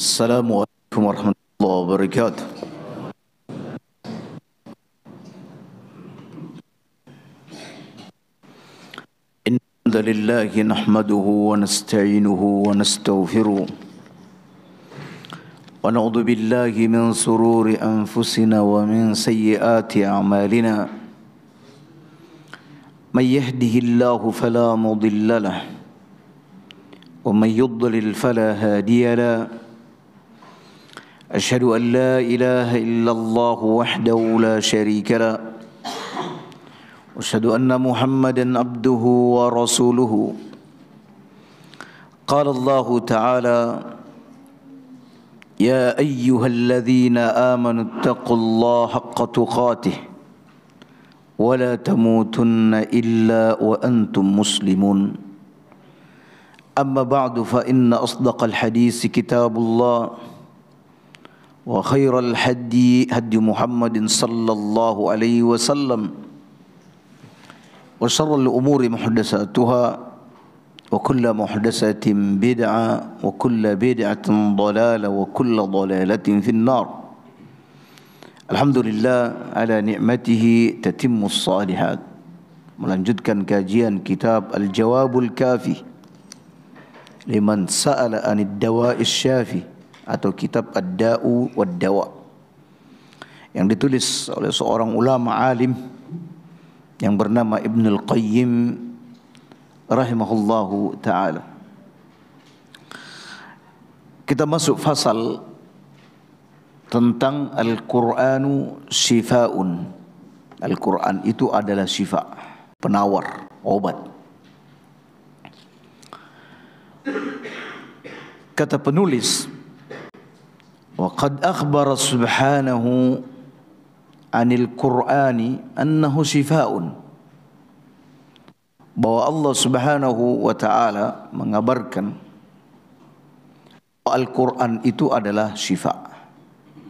السلام عليكم ورحمة الله وبركاته. إن الحمد لله نحمده ونستعينه ونستغفره ونعوذ بالله من شرور أنفسنا ومن سيئات أعمالنا. من يهده الله فلا مضل له ومن يضلل فلا هادي له. أشهد أن لا إله إلا الله وحده لا شريك له وأشهد أن محمدا عبده ورسوله. قال الله تعالى: يا أيها الذين آمنوا اتقوا الله حق تقاته ولا تموتن إلا وأنتم مسلمون. أما بعد فإن أصدق الحديث كتاب الله وخير الهدي هدي محمد صلى الله عليه وسلم وشر الأمور محدثاتها وكل محدثة بدعة وكل بدعة ضلالة وكل ضلالة في النار. Alhamdulillah ala ni'matihi tatimmus salihat. Melanjutkan kajian kitab Al-Jawabul Kafi liman sa'ala anid dawa'is syafi, atau kitab Ad-Da'u wad-Dawa, yang ditulis oleh seorang ulama alim yang bernama Ibnul Qayyim rahimahullahu ta'ala. Kita masuk fasal tentang Al-Qur'anu Shifa'un. Al-Qur'an itu adalah syifa, penawar, obat. Kata penulis, وقد أخبر سبحانه عن القرآن أنه شفاء, bahwa Allah Subhanahu wa taala mengabarkan Al-Quran itu adalah syifa,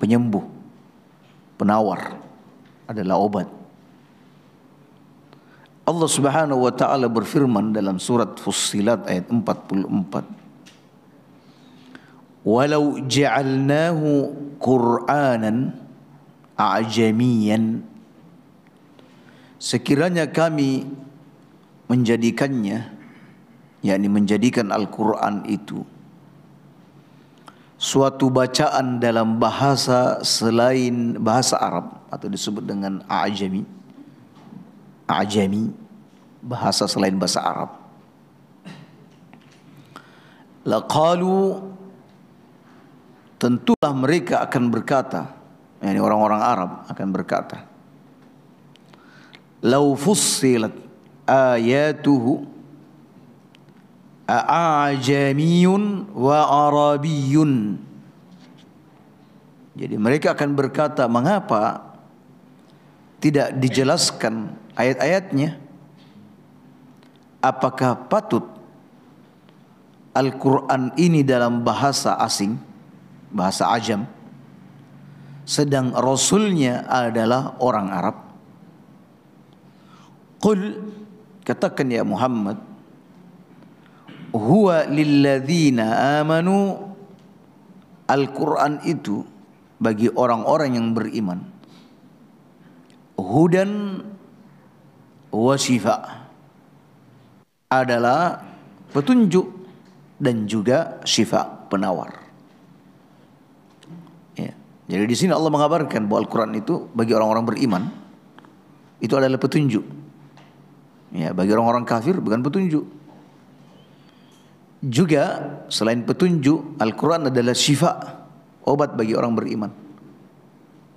penyembuh, penawar, adalah obat. Allah Subhanahu wa taala berfirman dalam surat Fussilat ayat 44, walau ja'alnahu Qur'anan a'jamiyan, sekiranya kami menjadikannya, yakni menjadikan Al-Quran itu suatu bacaan dalam bahasa selain bahasa Arab, atau disebut dengan a'jami, bahasa selain bahasa Arab, laqalu, tentulah mereka akan berkata, yakni orang-orang Arab akan berkata, lau fussilat ayatuhu a'jamiyun wa arabiyyun. Jadi mereka akan berkata, mengapa tidak dijelaskan ayat-ayatnya? Apakah patut Al-Quran ini dalam bahasa asing, bahasa ajam, sedang Rasulnya adalah orang Arab? Qul, katakan ya Muhammad, huwa lilladzina amanu, Al-Quran itu bagi orang-orang yang beriman, hudan wa syifa, adalah petunjuk dan juga syifa, penawar. Jadi di sini Allah mengabarkan bahwa Al-Quran itu bagi orang-orang beriman itu adalah petunjuk. Ya, bagi orang-orang kafir bukan petunjuk. Juga selain petunjuk, Al-Quran adalah syifa, obat bagi orang beriman.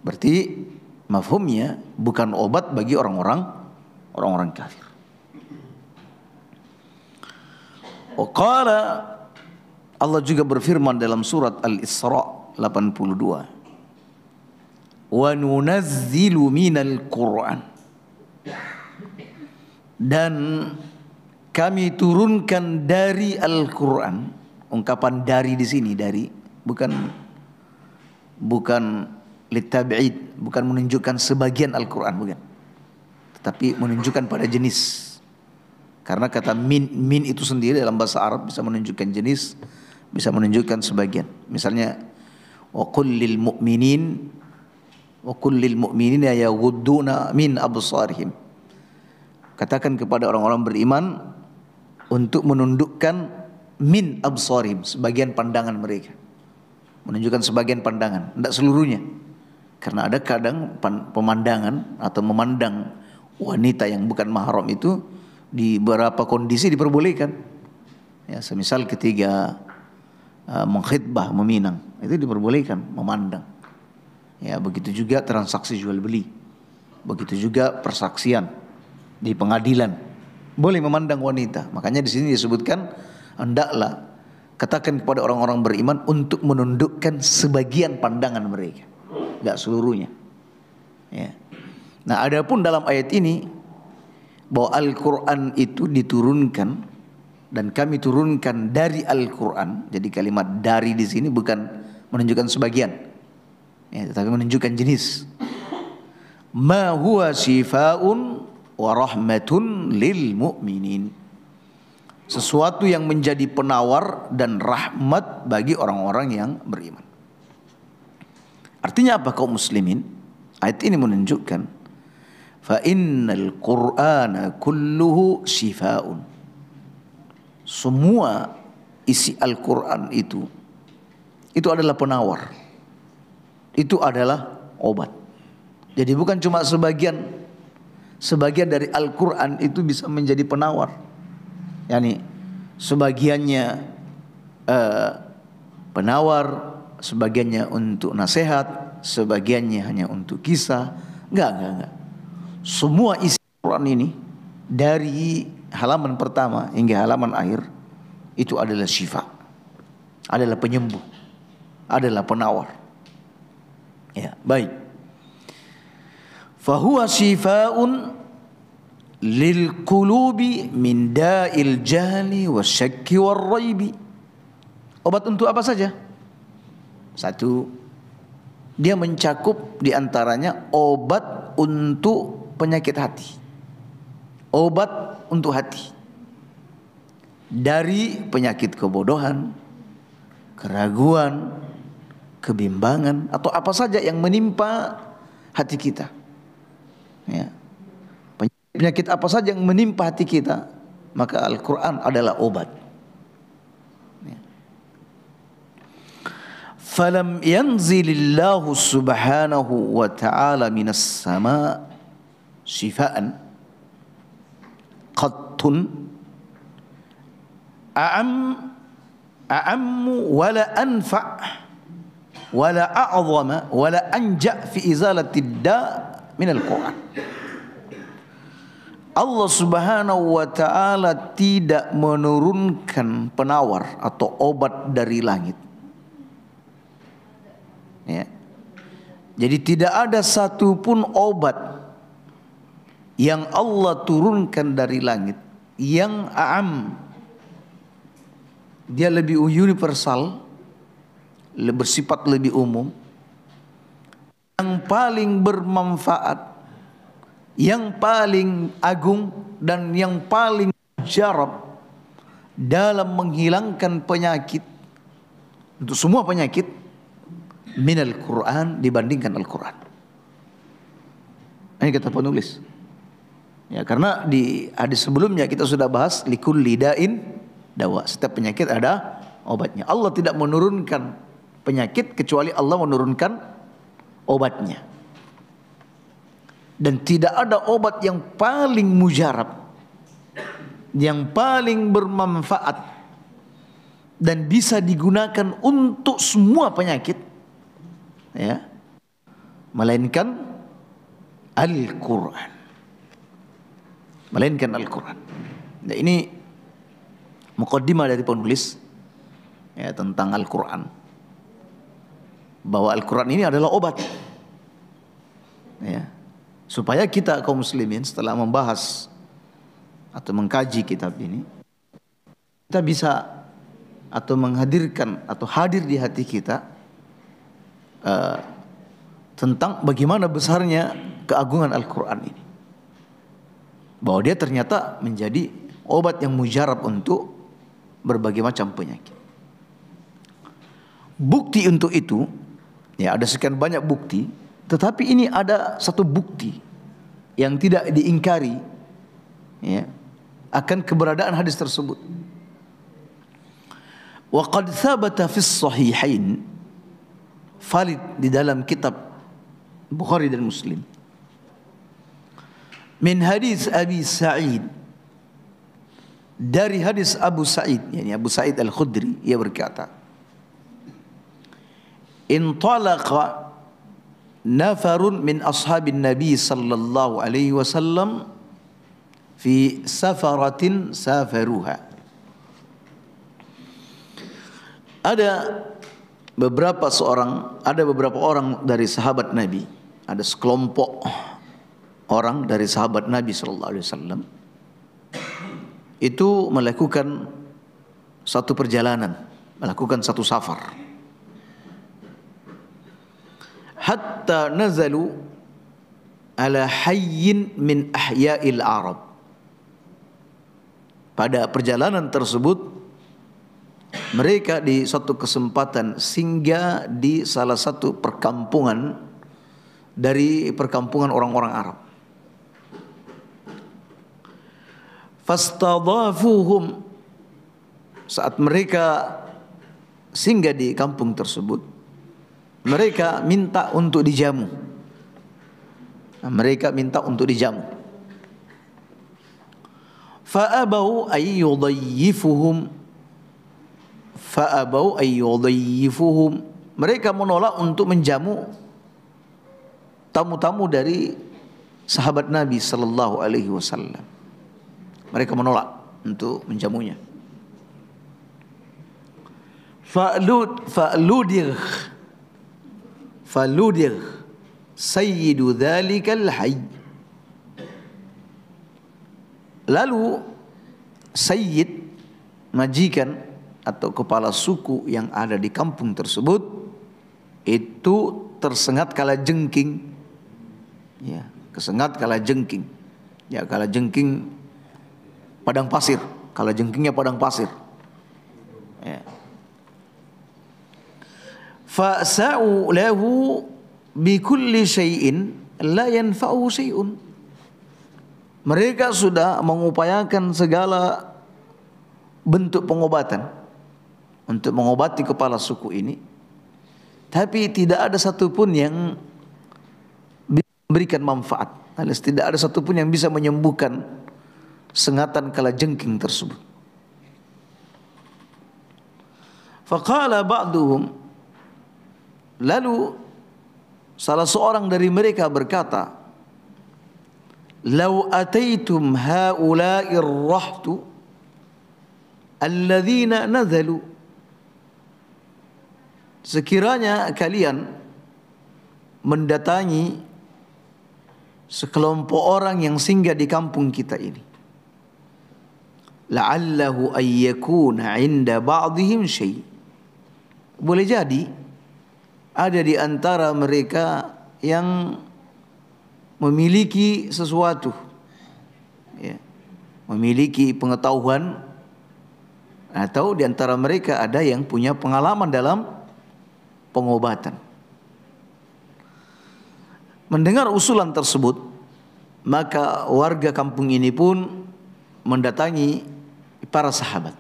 Berarti mafhumnya bukan obat bagi orang-orang kafir. Qala, Allah juga berfirman dalam surat Al-Isra 82, wa nunazzilu minal Qur'an, dan kami turunkan dari Al-Quran. Ungkapan dari di sini, dari bukan litab'id, bukan menunjukkan sebagian Al-Quran, bukan, tetapi menunjukkan pada jenis. Karena kata min itu sendiri dalam bahasa Arab bisa menunjukkan jenis, bisa menunjukkan sebagian. Misalnya wa qul lil mu'minina yaghudduna min absarihim. Katakan kepada orang-orang beriman untuk menundukkan min absarihim, sebagian pandangan mereka. Menunjukkan sebagian pandangan, tidak seluruhnya. Karena ada kadang pemandangan atau memandang wanita yang bukan mahram itu di beberapa kondisi diperbolehkan. Ya, semisal ketika mengkhitbah, meminang, itu diperbolehkan memandang. Ya, begitu juga transaksi jual beli. Begitu juga persaksian di pengadilan. Boleh memandang wanita. Makanya di sini disebutkan hendaklah katakan kepada orang-orang beriman untuk menundukkan sebagian pandangan mereka, enggak seluruhnya. Ya. Nah, adapun dalam ayat ini bahwa Al-Qur'an itu diturunkan dan kami turunkan dari Al-Qur'an. Jadi kalimat dari di sini bukan menunjukkan sebagian, ya, tetapi menunjukkan jenis. Ma huwa shifaa'un wa rahmatun lil mu'minin. Sesuatu yang menjadi penawar dan rahmat bagi orang-orang yang beriman. Artinya apa kaum muslimin? Ayat ini menunjukkan fa innal Qur'ana kulluhu shifaa'un. Semua isi Al-Quran itu adalah penawar, itu adalah obat. Jadi bukan cuma sebagian dari Al-Quran itu bisa menjadi penawar. Yani sebagiannya penawar, sebagiannya untuk nasihat, sebagiannya hanya untuk kisah. Enggak. Semua isi Al-Quran ini dari halaman pertama hingga halaman akhir itu adalah syifa, adalah penyembuh, adalah penawar. Ya, baik. Fahuwa shifaa'un lil qulubi min da'il jahli wasyakki warraibi. Obat untuk apa saja? Satu, dia mencakup diantaranya obat untuk penyakit hati, obat untuk hati dari penyakit kebodohan, keraguan, kebimbangan, atau apa saja yang menimpa hati kita. Ya. Penyakit apa saja yang menimpa hati kita, maka Al-Quran adalah obat. Ya. Falam yanzilillahu subhanahu wa ta'ala minas sama' shifaan qattun a'ammu wala anfa' wala a'zama wala anja fi izalati da' min al-Quran. Allah subhanahu wa ta'ala tidak menurunkan penawar atau obat dari langit. Ya. Jadi tidak ada satupun obat yang Allah turunkan dari langit yang a'am, dia lebih universal, bersifat lebih umum, yang paling bermanfaat, yang paling agung, dan yang paling jarab dalam menghilangkan penyakit untuk semua penyakit minal Quran dibandingkan Al-Quran. Ini kata penulis. Ya, karena di hadis sebelumnya kita sudah bahas likulli da'in dawa. Setiap penyakit ada obatnya. Allah tidak menurunkan penyakit kecuali Allah menurunkan obatnya. Dan tidak ada obat yang paling mujarab, yang paling bermanfaat dan bisa digunakan untuk semua penyakit, ya, melainkan Al-Quran. Melainkan Al-Quran. Nah, ini muqaddimah dari penulis, ya, tentang Al-Quran, bahwa Al-Quran ini adalah obat, ya, supaya kita kaum muslimin setelah membahas atau mengkaji kitab ini, kita bisa atau menghadirkan atau hadir di hati kita tentang bagaimana besarnya keagungan Al-Quran ini, bahwa dia ternyata menjadi obat yang mujarab untuk berbagai macam penyakit. Bukti untuk itu, ya ada sekian banyak bukti, tetapi ini ada satu bukti yang tidak diingkari, ya, akan keberadaan hadis tersebut. Wa qad thabata fis sahihain, valid di dalam kitab Bukhari dan Muslim, min hadis Abi Sa'id, dari hadis Abu Sa'id, yakni Abu Sa'id Al-Khudri, ia berkata, intalaqa nafarun min ashabin Nabi sallallahu alaihi wasallam fi safaratin safaruha. Ada beberapa orang dari sahabat Nabi, ada sekelompok orang dari sahabat Nabi sallallahu alaihi wasallam itu melakukan satu perjalanan, melakukan satu safar. Hatta nazalu ala hayyin min ahya'il Arab. Pada perjalanan tersebut mereka di suatu kesempatan singgah di salah satu perkampungan dari perkampungan orang-orang Arab. Fastadafuhum, saat mereka singgah di kampung tersebut, mereka minta untuk dijamu. Mereka minta untuk dijamu. Fa'abau ayyudayyifuhum. Fa'abau ayyudayyifuhum. Mereka menolak untuk menjamu tamu-tamu dari sahabat Nabi sallallahu alaihi wasallam. Mereka menolak untuk menjamunya. Faludir sayyidu dhalikal hayy. Lalu sayyid, majikan atau kepala suku yang ada di kampung tersebut itu tersengat kala jengking. Ya, kesengat kala jengking. Ya, kala jengking padang pasir, kala jengkingnya padang pasir. Ya. Fasa'u lahu bi kulli syai'in la yanfa'u syai'un. Mereka sudah mengupayakan segala bentuk pengobatan untuk mengobati kepala suku ini, tapi tidak ada satupun yang memberikan manfaat, alias tidak ada satupun yang bisa menyembuhkan sengatan kala jengking tersebut. Faqala ba'duhum, lalu salah seorang dari mereka berkata, "Lau ataitum haula'ir rahtu alladzina nazalu." Sekiranya kalian mendatangi sekelompok orang yang singgah di kampung kita ini, la'allahu ayyakuna 'inda ba'dihim syai'. Boleh jadi ada di antara mereka yang memiliki sesuatu, ya, memiliki pengetahuan, atau di antara mereka ada yang punya pengalaman dalam pengobatan. Mendengar usulan tersebut, maka warga kampung ini pun mendatangi para sahabat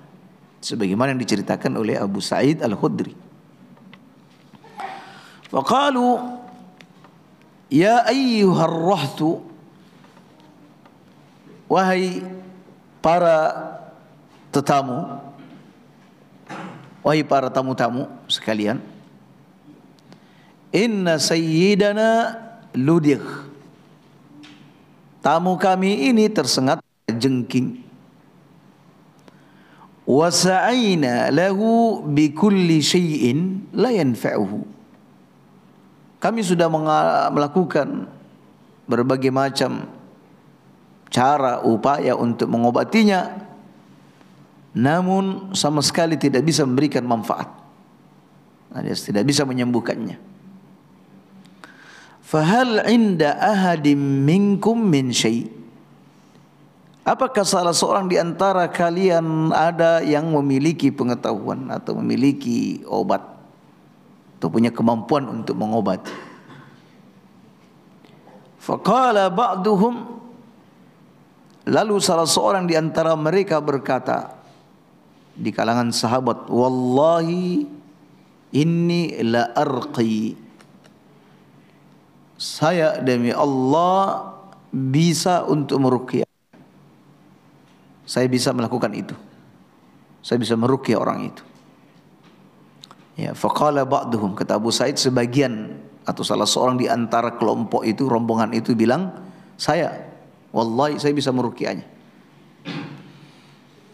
sebagaimana yang diceritakan oleh Abu Sa'id Al-Khudri. Faqalu, ya ayyuhar rahtu, wahai para tetamu, wahai para tamu-tamu sekalian, inna sayyidana ludigh, tamu kami ini tersengat jengking. Wa sa'ayna lahu bi kulli syai'in la yanfa'uhu. Kami sudah melakukan berbagai macam cara upaya untuk mengobatinya, namun sama sekali tidak bisa memberikan manfaat, alias tidak bisa menyembuhkannya. Fahal inda ahadim minkum min syai', apakah salah seorang di antara kalian ada yang memiliki pengetahuan atau memiliki obat atau punya kemampuan untuk mengobati. Faqala ba'duhum, lalu salah seorang di antara mereka berkata di kalangan sahabat, wallahi inni la arqi, saya demi Allah bisa untuk meruqyah. Saya bisa melakukan itu. Saya bisa meruqyah orang itu. Ya, faqala ba'duhum, kata Abu Sa'id, sebagian atau salah seorang di antara kelompok itu, rombongan itu bilang, saya, wallahi saya bisa meruqyahnya.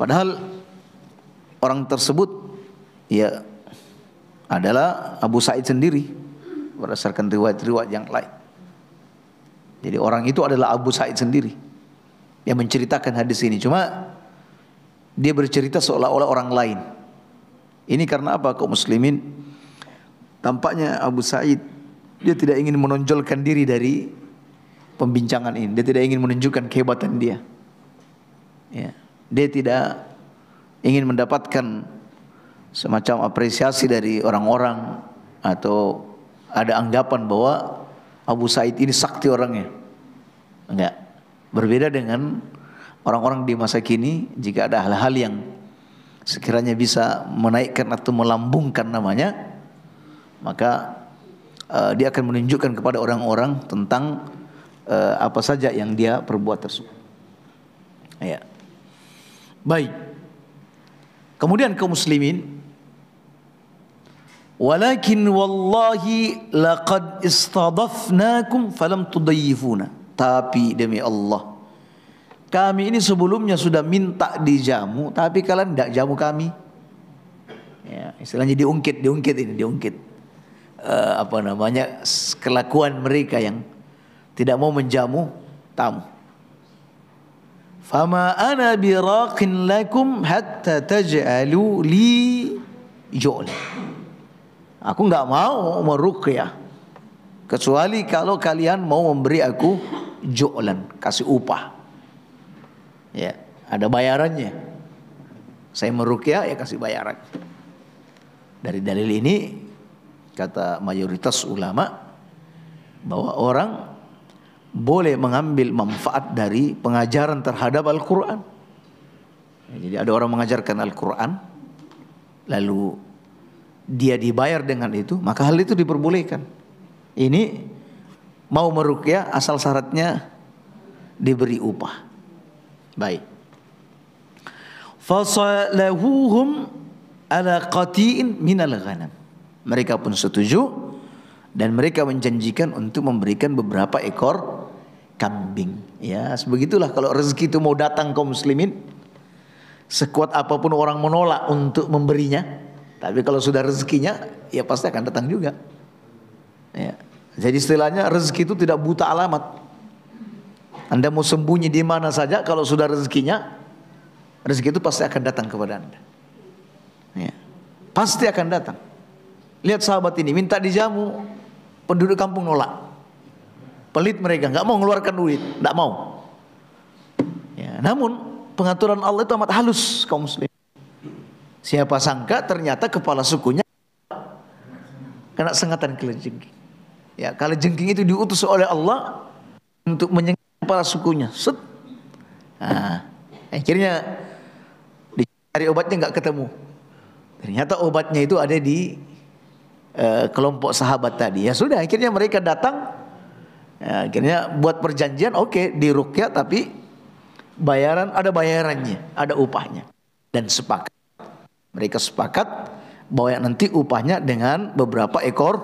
Padahal orang tersebut ya adalah Abu Sa'id sendiri berdasarkan riwayat-riwayat yang lain. Jadi orang itu adalah Abu Sa'id sendiri yang menceritakan hadis ini. Cuma dia bercerita seolah-olah orang lain. Ini karena apa, kaum muslimin? Tampaknya Abu Sa'id dia tidak ingin menonjolkan diri dari pembincangan ini. Dia tidak ingin menunjukkan kehebatan dia. Ya, dia tidak ingin mendapatkan semacam apresiasi dari orang-orang atau ada anggapan bahwa Abu Sa'id ini sakti orangnya. Enggak. Berbeda dengan orang-orang di masa kini, jika ada hal-hal yang sekiranya bisa menaikkan atau melambungkan namanya, maka dia akan menunjukkan kepada orang-orang tentang apa saja yang dia perbuat tersebut. Ya. Baik. Kemudian kaum muslimin, walakin wallahi laqad istadafnakum falam tudayyifuna. Tapi demi Allah, kami ini sebelumnya sudah minta dijamu, tapi kalian tidak jamu kami. Ya, istilahnya diungkit apa namanya, kelakuan mereka yang tidak mau menjamu tamu. Fama ana biraqin lakum hatta taj'alu li ju'l. Aku enggak mau meruqyah kecuali kalau kalian mau memberi aku ju'lan, kasih upah. Ya, ada bayarannya. Saya meruqyah ya kasih bayaran. Dari dalil ini kata mayoritas ulama bahwa orang boleh mengambil manfaat dari pengajaran terhadap Al-Quran. Ya, jadi ada orang mengajarkan Al-Quran lalu dia dibayar dengan itu, maka hal itu diperbolehkan. Ini mau meruqyah asal syaratnya diberi upah. Baik. Fasalahuhum ala qatiin minal ghanam. Mereka pun setuju dan mereka menjanjikan untuk memberikan beberapa ekor kambing. Ya, sebegitulah kalau rezeki itu mau datang kaum muslimin, sekuat apapun orang menolak untuk memberinya, tapi kalau sudah rezekinya ya pasti akan datang juga. Ya. Jadi istilahnya rezeki itu tidak buta alamat. Anda mau sembunyi di mana saja, kalau sudah rezekinya, rezeki itu pasti akan datang kepada Anda. Ya. Pasti akan datang. Lihat sahabat ini minta dijamu, penduduk kampung nolak. Pelit mereka, nggak mau mengeluarkan duit, nggak mau. Ya, namun pengaturan Allah itu amat halus kaum muslim. Siapa sangka ternyata kepala sukunya kena sengatan kalajengking. Ya, kalajengking itu diutus oleh Allah untuk menyengatan kepala sukunya. Set. Nah, akhirnya dicari obatnya nggak ketemu. Ternyata obatnya itu ada di kelompok sahabat tadi. Ya sudah, akhirnya mereka datang. Ya, akhirnya buat perjanjian, oke, diruqyah tapi bayaran, ada bayarannya, ada upahnya. Dan mereka sepakat bahwa nanti upahnya dengan beberapa ekor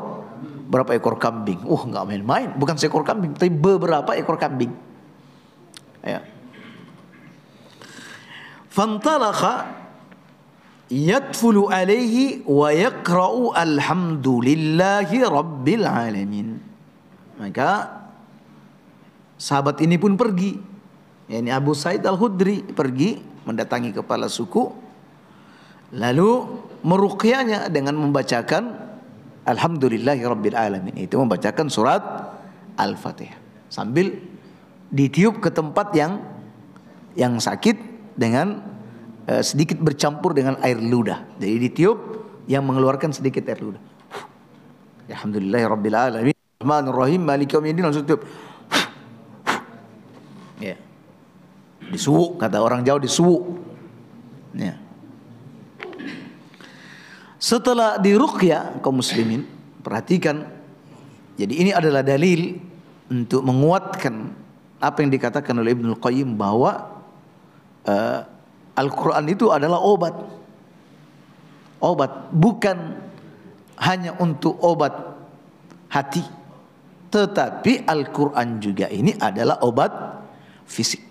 kambing. Nggak main-main, bukan seekor kambing, tapi beberapa ekor kambing. Ya. Fantalakha yadfulu alaihi wa yaqra'u alhamdulillahi rabbil alamin. Maka sahabat ini pun pergi. Yani Abu Sa'id Al-Khudri pergi mendatangi kepala suku, lalu meruqyahnya dengan membacakan alhamdulillahi rabbil alamin. Itu membacakan surat Al-Fatihah sambil ditiup ke tempat yang sakit dengan sedikit bercampur dengan air ludah. Jadi ditiup yang mengeluarkan sedikit air ludah. Alhamdulillahirabbil alamin, Rahmanir Rahim, Maliki Yaumiddin, langsung tutup. Ya. Disuwuk, kata orang Jawa, disuwuk. Ya. Setelah diruqyah kaum muslimin, perhatikan. Jadi ini adalah dalil untuk menguatkan apa yang dikatakan oleh Ibnul Qayyim bahwa Al-Quran itu adalah obat. Obat, bukan hanya untuk obat hati, tetapi Al-Quran juga ini adalah obat fisik.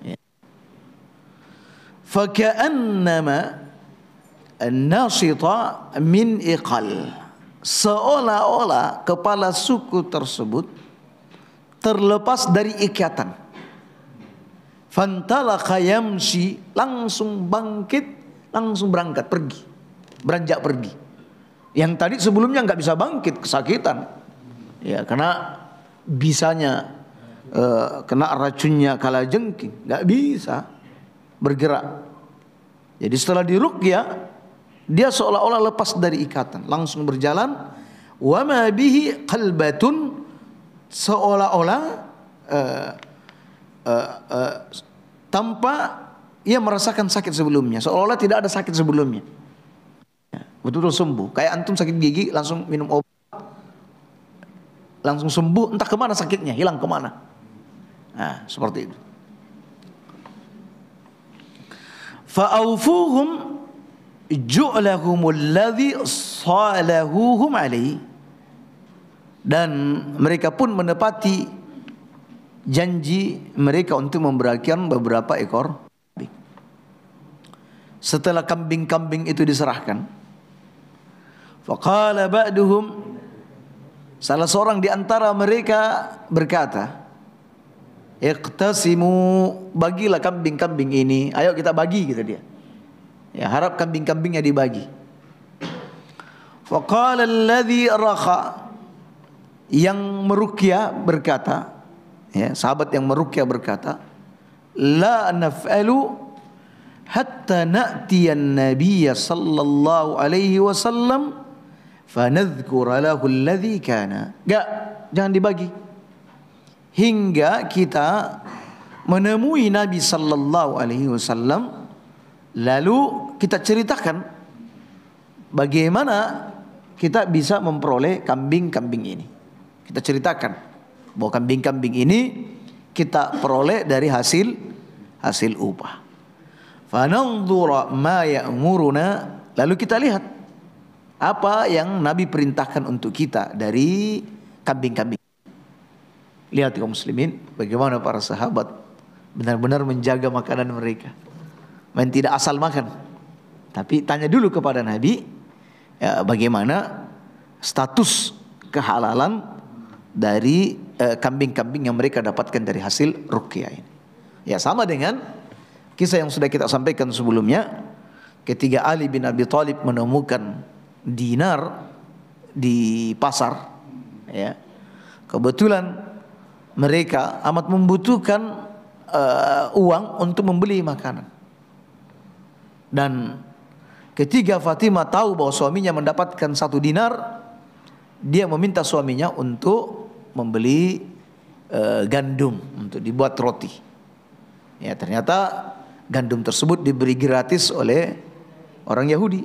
Ya. Faka'annama an-nasita min iqal, seolah-olah kepala suku tersebut terlepas dari ikatan. Fantalaka yamshi, langsung bangkit, langsung berangkat pergi, beranjak pergi. Yang tadi sebelumnya nggak bisa bangkit, kesakitan, ya karena bisanya kena racunnya kalajengking, nggak bisa bergerak. Jadi setelah diruqyah, dia seolah-olah lepas dari ikatan, langsung berjalan. Wa ma bihi qalbatun, seolah-olah tanpa ia merasakan sakit sebelumnya, seolah-olah tidak ada sakit sebelumnya. Betul-betul sembuh. Kayak antum sakit gigi, langsung minum obat, langsung sembuh, entah kemana sakitnya, hilang kemana. Nah, seperti itu. Fa'aufuhum ju'lahumul ladzi salahuhum alaihi, dan mereka pun menepati janji mereka untuk memberikan beberapa ekor kambing. Setelah kambing-kambing itu diserahkan, faqala ba'duhum, salah seorang di antara mereka berkata, iqtasimu, bagilah kambing-kambing ini, ayo kita bagi, kata dia. Ya, harap kambing-kambingnya dibagi. Faqala alladhi rakha, yang meruqyah berkata, ya, sahabat yang meruqyah berkata, la naf'alu hatta na'tiyan nabiyya sallallahu alaihi wasallam fanadhkura lahu alladhi kana. Enggak, jangan dibagi hingga kita menemui Nabi sallallahu alaihi wasallam, lalu kita ceritakan bagaimana kita bisa memperoleh kambing-kambing ini. Kita ceritakan bahwa kambing-kambing ini kita peroleh dari hasil upah. Fananzura ma ya'muruna, lalu kita lihat apa yang Nabi perintahkan untuk kita dari kambing-kambing. Lihat kaum muslimin, bagaimana para sahabat benar-benar menjaga makanan mereka. Main tidak asal makan, tapi tanya dulu kepada Nabi, ya, bagaimana status kehalalan dari kambing-kambing yang mereka dapatkan dari hasil ruqyah ini. Ya, sama dengan kisah yang sudah kita sampaikan sebelumnya, ketika Ali bin Abi Thalib menemukan dinar di pasar, ya, kebetulan mereka amat membutuhkan uang untuk membeli makanan. Dan ketika Fatimah tahu bahwa suaminya mendapatkan 1 dinar, dia meminta suaminya untuk membeli gandum untuk dibuat roti. Ya, ternyata gandum tersebut diberi gratis oleh orang Yahudi.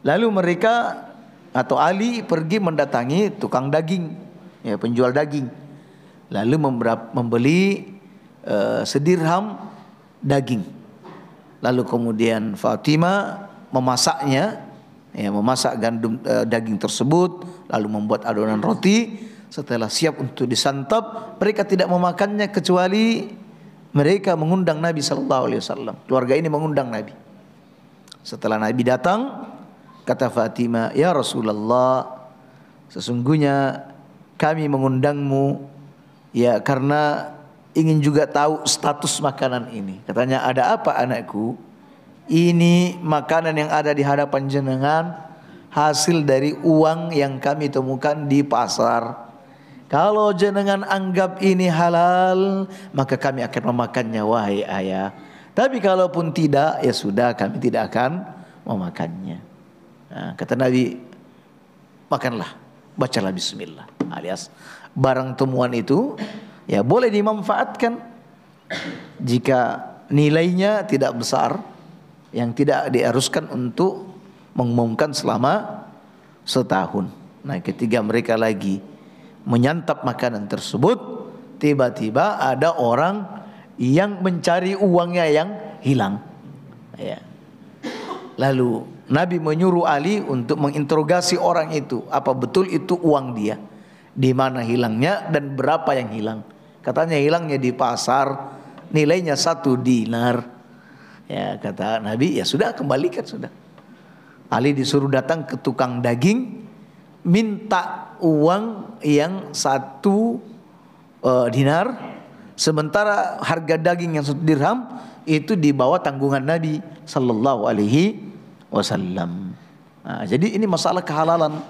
Lalu mereka atau Ali pergi mendatangi tukang daging, ya, penjual daging. Lalu membeli sedirham daging. Lalu kemudian Fatimah memasaknya, ya, memasak gandum daging tersebut, lalu membuat adonan roti. Setelah siap untuk disantap, mereka tidak memakannya kecuali mereka mengundang Nabi sallallahu alaihi wasallam. Keluarga ini mengundang Nabi. Setelah Nabi datang, kata Fatimah, "Ya Rasulullah, sesungguhnya kami mengundangmu, ya, karena ingin juga tahu status makanan ini." Katanya, "Ada apa anakku? Ini makanan yang ada di hadapan jenengan hasil dari uang yang kami temukan di pasar. Kalau jenengan anggap ini halal, maka kami akan memakannya, wahai ayah. Tapi kalaupun tidak, ya sudah, kami tidak akan memakannya." Nah, kata Nabi, makanlah, bacalah bismillah. Alias barang temuan itu ya boleh dimanfaatkan jika nilainya tidak besar, yang tidak diharuskan untuk mengumumkan selama setahun. Nah, ketika mereka lagi menyantap makanan tersebut, tiba-tiba ada orang yang mencari uangnya yang hilang. Ya. Lalu Nabi menyuruh Ali untuk menginterogasi orang itu, apa betul itu uang dia, di mana hilangnya dan berapa yang hilang. Katanya hilangnya di pasar, nilainya 1 dinar. Ya, kata Nabi, ya sudah, kembalikan sudah. Ali disuruh datang ke tukang daging, minta uang yang 1 dinar, sementara harga daging yang 1 dirham itu di bawah tanggungan Nabi sallallahu alaihi wasallam. Nah, jadi ini masalah kehalalan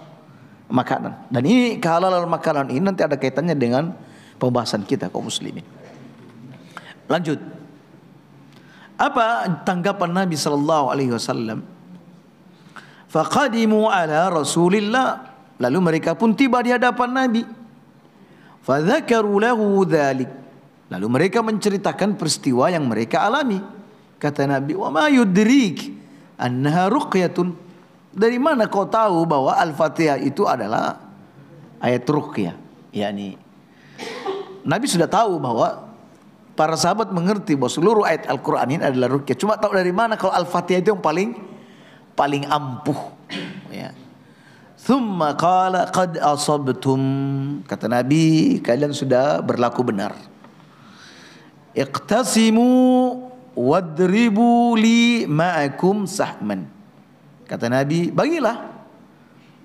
makanan. Dan ini kehalalan makanan ini nanti ada kaitannya dengan pembahasan kita kaum muslimin. Lanjut. Apa tanggapan Nabi sallallahu alaihi wasallam? Faqadimu ala Rasulillah. Lalu mereka pun tiba di hadapan Nabi. Fadzakaru lahu dzalik. Lalu mereka menceritakan peristiwa yang mereka alami. Kata Nabi, "Wa ma yudrik annaha ruqyatun." Dari mana kau tahu bahwa Al-Fatihah itu adalah ayat ruqyah? Yani Nabi sudah tahu bahwa para sahabat mengerti bahwa seluruh ayat Al-Qur'an ini adalah ruqyah. Cuma tahu dari mana kalau Al-Fatihah itu yang paling ampuh, ya. Thumma qala qad asabtum. Kata Nabi, kalian sudah berlaku benar. Iqtasimu wadribu li ma'akum sahman. Kata Nabi, bagilah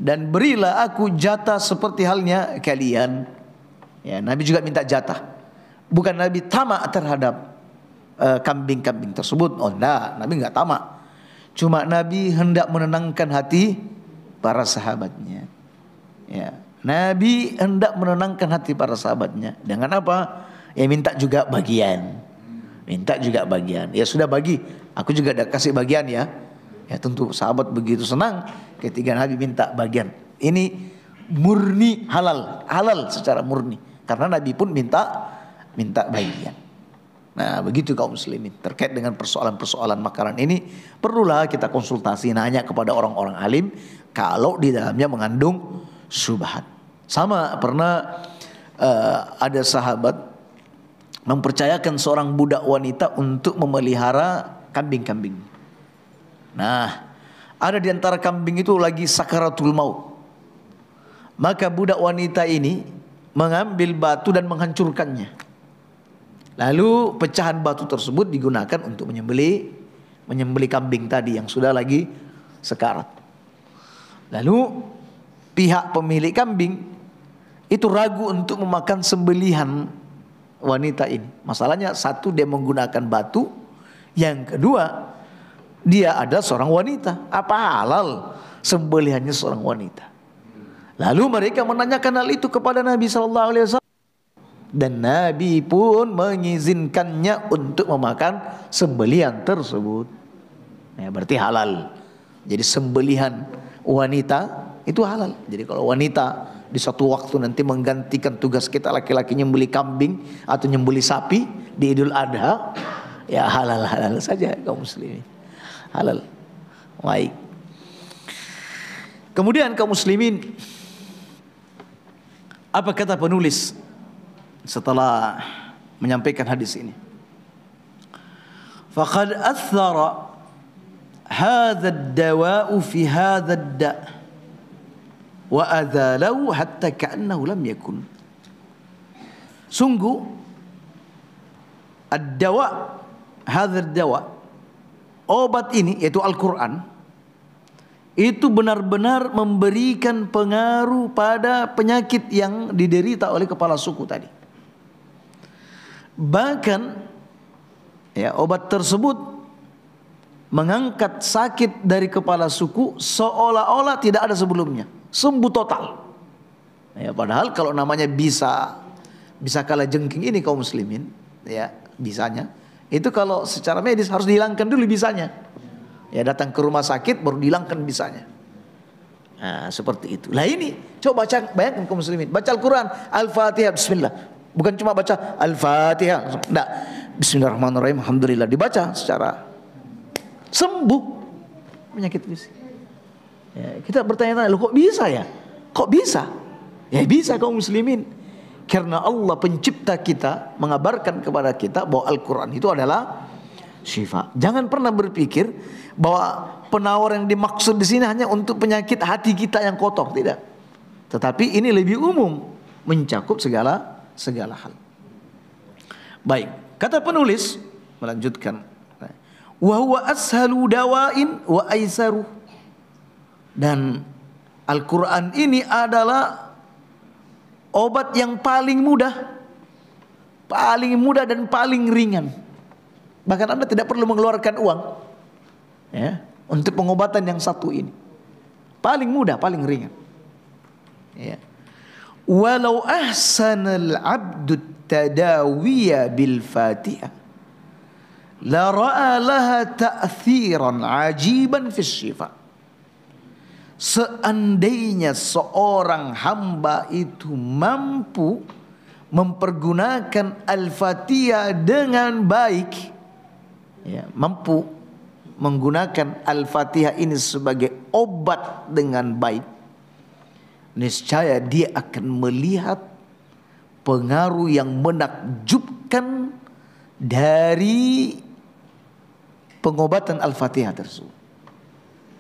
dan berilah aku jatah seperti halnya kalian. Ya, Nabi juga minta jatah. Bukan Nabi tamak terhadap kambing-kambing tersebut. Oh enggak, Nabi enggak tamak. Cuma Nabi hendak menenangkan hati para sahabatnya. Ya, Nabi hendak menenangkan hati para sahabatnya dengan apa? Ya minta juga bagian. Minta juga bagian. Ya sudah bagi, aku juga ada kasih bagian ya. Ya tentu sahabat begitu senang ketika Nabi minta bagian. Ini murni halal, halal secara murni. Karena Nabi pun minta bagian. Nah, begitu kaum muslimin terkait dengan persoalan-persoalan makanan ini, perlulah kita konsultasi, nanya kepada orang-orang alim kalau di dalamnya mengandung syubhat. Sama pernah ada sahabat mempercayakan seorang budak wanita untuk memelihara kambing-kambing. Nah, ada di antara kambing itu lagi sakaratul maut. Maka budak wanita ini mengambil batu dan menghancurkannya. Lalu pecahan batu tersebut digunakan untuk menyembelih kambing tadi yang sudah lagi sekarat. Lalu pihak pemilik kambing itu ragu untuk memakan sembelihan wanita ini. Masalahnya satu, dia menggunakan batu, yang kedua dia adalah seorang wanita. Apa halal sembelihannya seorang wanita? Lalu mereka menanyakan hal itu kepada Nabi SAW, dan Nabi pun mengizinkannya untuk memakan sembelihan tersebut. Ya, berarti halal. Jadi sembelihan wanita itu halal. Jadi kalau wanita di suatu waktu nanti menggantikan tugas kita laki-laki nyembeli kambing atau nyembeli sapi di Idul Adha, ya halal saja kaum muslimin. Halal. Baik. Kemudian kaum muslimin, apa kata penulis setelah menyampaikan hadis ini? Faqad athara hadha ad-dawa'u fi hadha ad-da' wa adzalahu hatta ka'annahu lam yakun. Sungguh ad-dawa, hadza ad-dawa, obat ini yaitu Al-Qur'an, itu benar-benar memberikan pengaruh pada penyakit yang diderita oleh kepala suku tadi. Bahkan ya, obat tersebut mengangkat sakit dari kepala suku seolah-olah tidak ada sebelumnya. Sembuh total. Ya, padahal kalau namanya bisa kalah jengking ini kaum muslimin, ya bisanya itu kalau secara medis harus dihilangkan dulu bisanya. Ya, datang ke rumah sakit baru dihilangkan bisanya. Nah, seperti itu. Lah ini coba baca, bayangkan kaum muslimin, baca Al-Quran, Al-Fatihah, Bismillah. Bukan cuma baca Al-Fatihah, enggak. Bismillahirrahmanirrahim, alhamdulillah, dibaca secara sembuh penyakit fisik. Ya, kita bertanya-tanya, loh kok bisa ya? Kok bisa? Ya bisa kaum muslimin. Karena Allah pencipta kita mengabarkan kepada kita bahwa Al-Quran itu adalah syifa. Jangan pernah berpikir bahwa penawar yang dimaksud di sini hanya untuk penyakit hati kita yang kotor, tidak. Tetapi ini lebih umum, mencakup segala hal. Baik, kata penulis melanjutkan, wa huwa ashalu dawain wa aisaru. Dan Al-Quran ini adalah obat yang paling mudah dan paling ringan. Bahkan Anda tidak perlu mengeluarkan uang, ya, untuk pengobatan yang satu ini. Paling mudah, paling ringan. Ya. Walau ahsanal abdu tadawiya bil Fatihah la ra'a laha ta'thiran ajiban fis syifa. Seandainya seorang hamba itu mampu mempergunakan Al-Fatihah dengan baik, ya, mampu menggunakan Al-Fatihah ini sebagai obat dengan baik, niscaya dia akan melihat pengaruh yang menakjubkan dari pengobatan Al-Fatihah tersebut.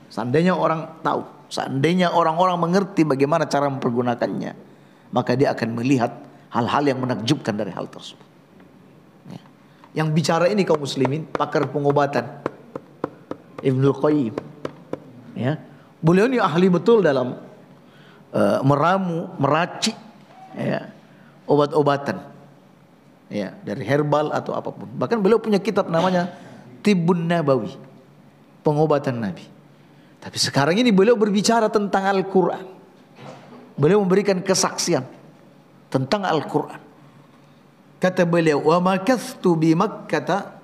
Seandainya orang tahu, seandainya orang-orang mengerti bagaimana cara mempergunakannya, maka dia akan melihat hal-hal yang menakjubkan dari hal tersebut. Ya. Yang bicara ini kaum muslimin, pakar pengobatan, Ibnul Qayyim. Ya. Beliau ini ahli betul dalam meramu, meracik, ya, obat-obatan, ya, dari herbal atau apapun. Bahkan beliau punya kitab namanya Tibbun Nabawi, pengobatan Nabi. Tapi sekarang ini beliau berbicara tentang Al-Quran. Beliau memberikan kesaksian tentang Al-Quran. Kata beliau, wa makathtu bi Makkah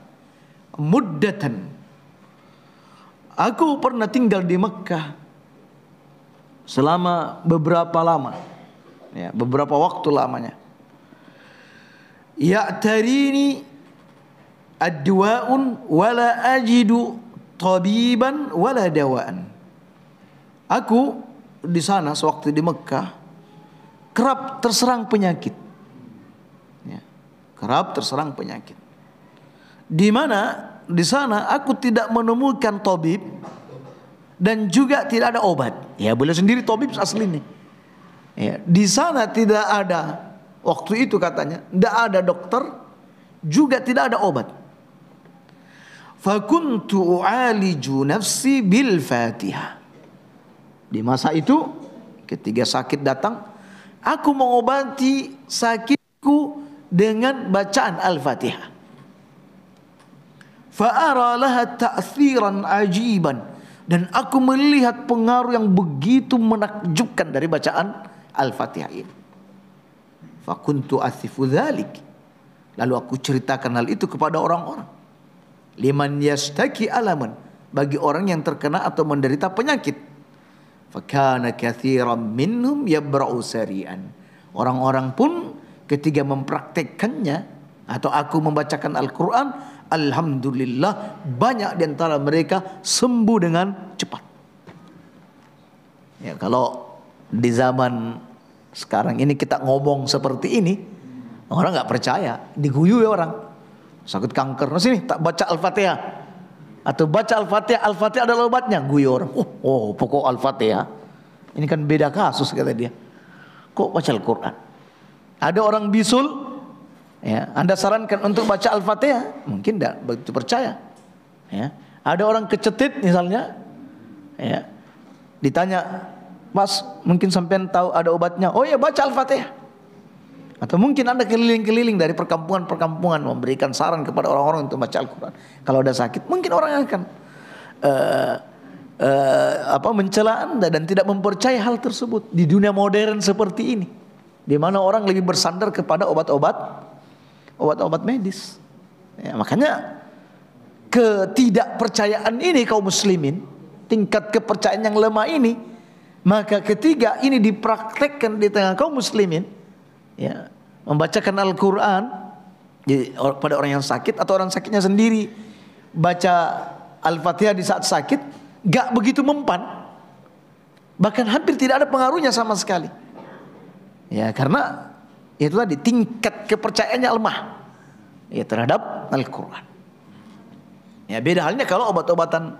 muddatan. Aku pernah tinggal di Mekah selama beberapa lama, ya, beberapa waktu lamanya. Ya'tarini ad-duwa'un wala ajidu tabiban wala dawaan. Aku di sana sewaktu di Mekah kerap terserang penyakit, ya, kerap terserang penyakit. Di mana di sana aku tidak menemukan tabib dan juga tidak ada obat. Ya, beliau sendiri tabib aslinya. Ya, di sana tidak ada, waktu itu katanya tidak ada dokter, juga tidak ada obat. Fakuntu u'aliju nafsi bil Fatihah. Di masa itu ketika sakit datang, aku mengobati sakitku dengan bacaan Al-Fatihah. Fa'ara laha ta'thiran ajiban, dan aku melihat pengaruh yang begitu menakjubkan dari bacaan Al-Fatihah ini. Fakuntu athifu dzalik, lalu aku ceritakan hal itu kepada orang-orang. Liman yastaki alaman, bagi orang yang terkena atau menderita penyakit. Fakana katsiran minhum yabra'u sari'an. Orang-orang pun ketika mempraktekkannya atau aku membacakan Al-Quran, alhamdulillah banyak di antara mereka sembuh dengan cepat. Ya, kalau di zaman sekarang ini kita ngomong seperti ini, orang nggak percaya, diguyu ya orang. Sakit kanker, nah sini tak baca Al-Fatihah, atau baca Al-Fatihah, Al-Fatihah adalah obatnya, guyu orang. Oh, pokok Al-Fatihah ini kan beda kasus, kata dia. Kok baca Al-Quran? Ada orang bisul, ya, Anda sarankan untuk baca Al-Fatihah, mungkin tidak begitu percaya. Ya. Ada orang kecetit misalnya, ya, ditanya, Mas, mungkin sampean tahu ada obatnya? Oh ya, baca Al-Fatihah. Atau mungkin Anda keliling-keliling dari perkampungan-perkampungan memberikan saran kepada orang-orang untuk baca Al-Quran. Kalau ada sakit, mungkin orang akan mencela Anda dan tidak mempercayai hal tersebut. Di dunia modern seperti ini, di mana orang lebih bersandar kepada obat-obat medis. Ya, makanya ketidakpercayaan ini kaum muslimin, tingkat kepercayaan yang lemah ini Maka ketiga ini dipraktekkan di tengah kaum muslimin, ya, membacakan Al-Quran pada orang yang sakit atau orang sakitnya sendiri baca Al-Fatihah di saat sakit, gak begitu mempan, bahkan hampir tidak ada pengaruhnya sama sekali. Ya, karena itu tadi tingkat kepercayaannya lemah ya terhadap Al-Quran. Ya, beda halnya kalau obat-obatan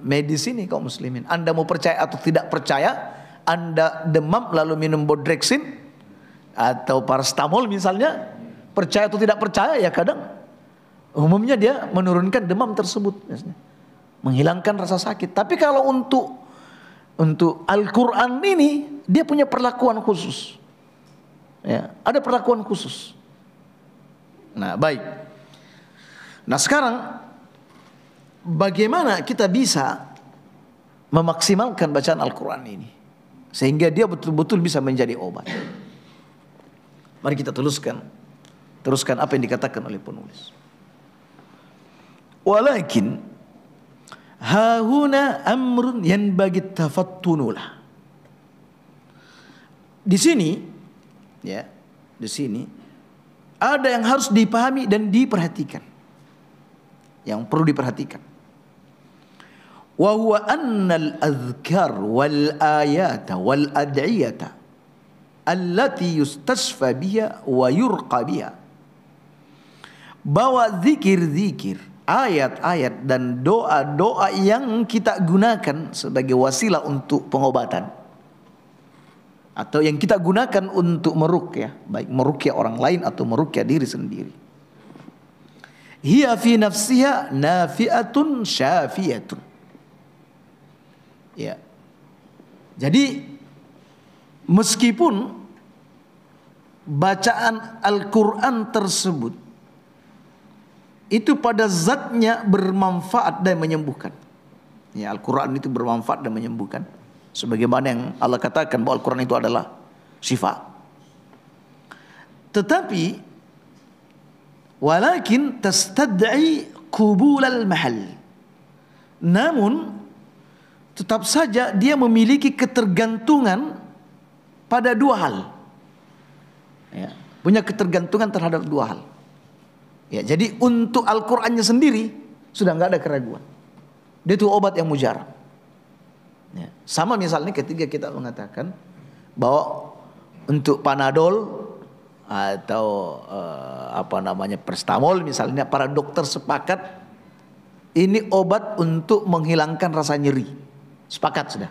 medis ini kaum muslimin. Anda mau percaya atau tidak percaya, Anda demam lalu minum Bodrexin atau paracetamol misalnya, percaya atau tidak percaya, ya kadang umumnya dia menurunkan demam tersebut, menghilangkan rasa sakit. Tapi kalau untuk Al-Quran ini dia punya perlakuan khusus. Ya, ada perlakuan khusus. Nah, baik. Nah, sekarang bagaimana kita bisa memaksimalkan bacaan Al-Quran ini sehingga dia betul-betul bisa menjadi obat? Mari kita teruskan apa yang dikatakan oleh penulis. Walakin hahuna amrun yanbaghi tafattunulah. Di sini, ya, di sini ada yang harus dipahami dan diperhatikan. Yang perlu diperhatikan. Wa huwa annal adhkar wal ayata wal ad'iyata allati yustasfa biha wa yurqa biha. Bahwa zikir-zikir, ayat-ayat dan doa-doa yang kita gunakan sebagai wasilah untuk pengobatan atau yang kita gunakan untuk meruqyah, baik meruqyah orang lain atau meruqyah diri sendiri, hiya fi nafsiha nafi'atun syafiyatun. Ya. Jadi meskipun bacaan Al-Quran tersebut itu pada zatnya bermanfaat dan menyembuhkan. Ya, Al-Quran itu bermanfaat dan menyembuhkan. Sebagaimana yang Allah katakan bahwa Al-Quran itu adalah syifa. Tetapi walakin tastad'i qubul al-mahal. Namun tetap saja dia memiliki ketergantungan pada dua hal. Ya, punya ketergantungan terhadap dua hal. Ya, jadi untuk Al-Qur'annya sendiri sudah nggak ada keraguan. Dia itu obat yang mujarab. Ya, sama misalnya ketika kita mengatakan bahwa untuk Panadol atau paracetamol misalnya, para dokter sepakat ini obat untuk menghilangkan rasa nyeri. Sepakat sudah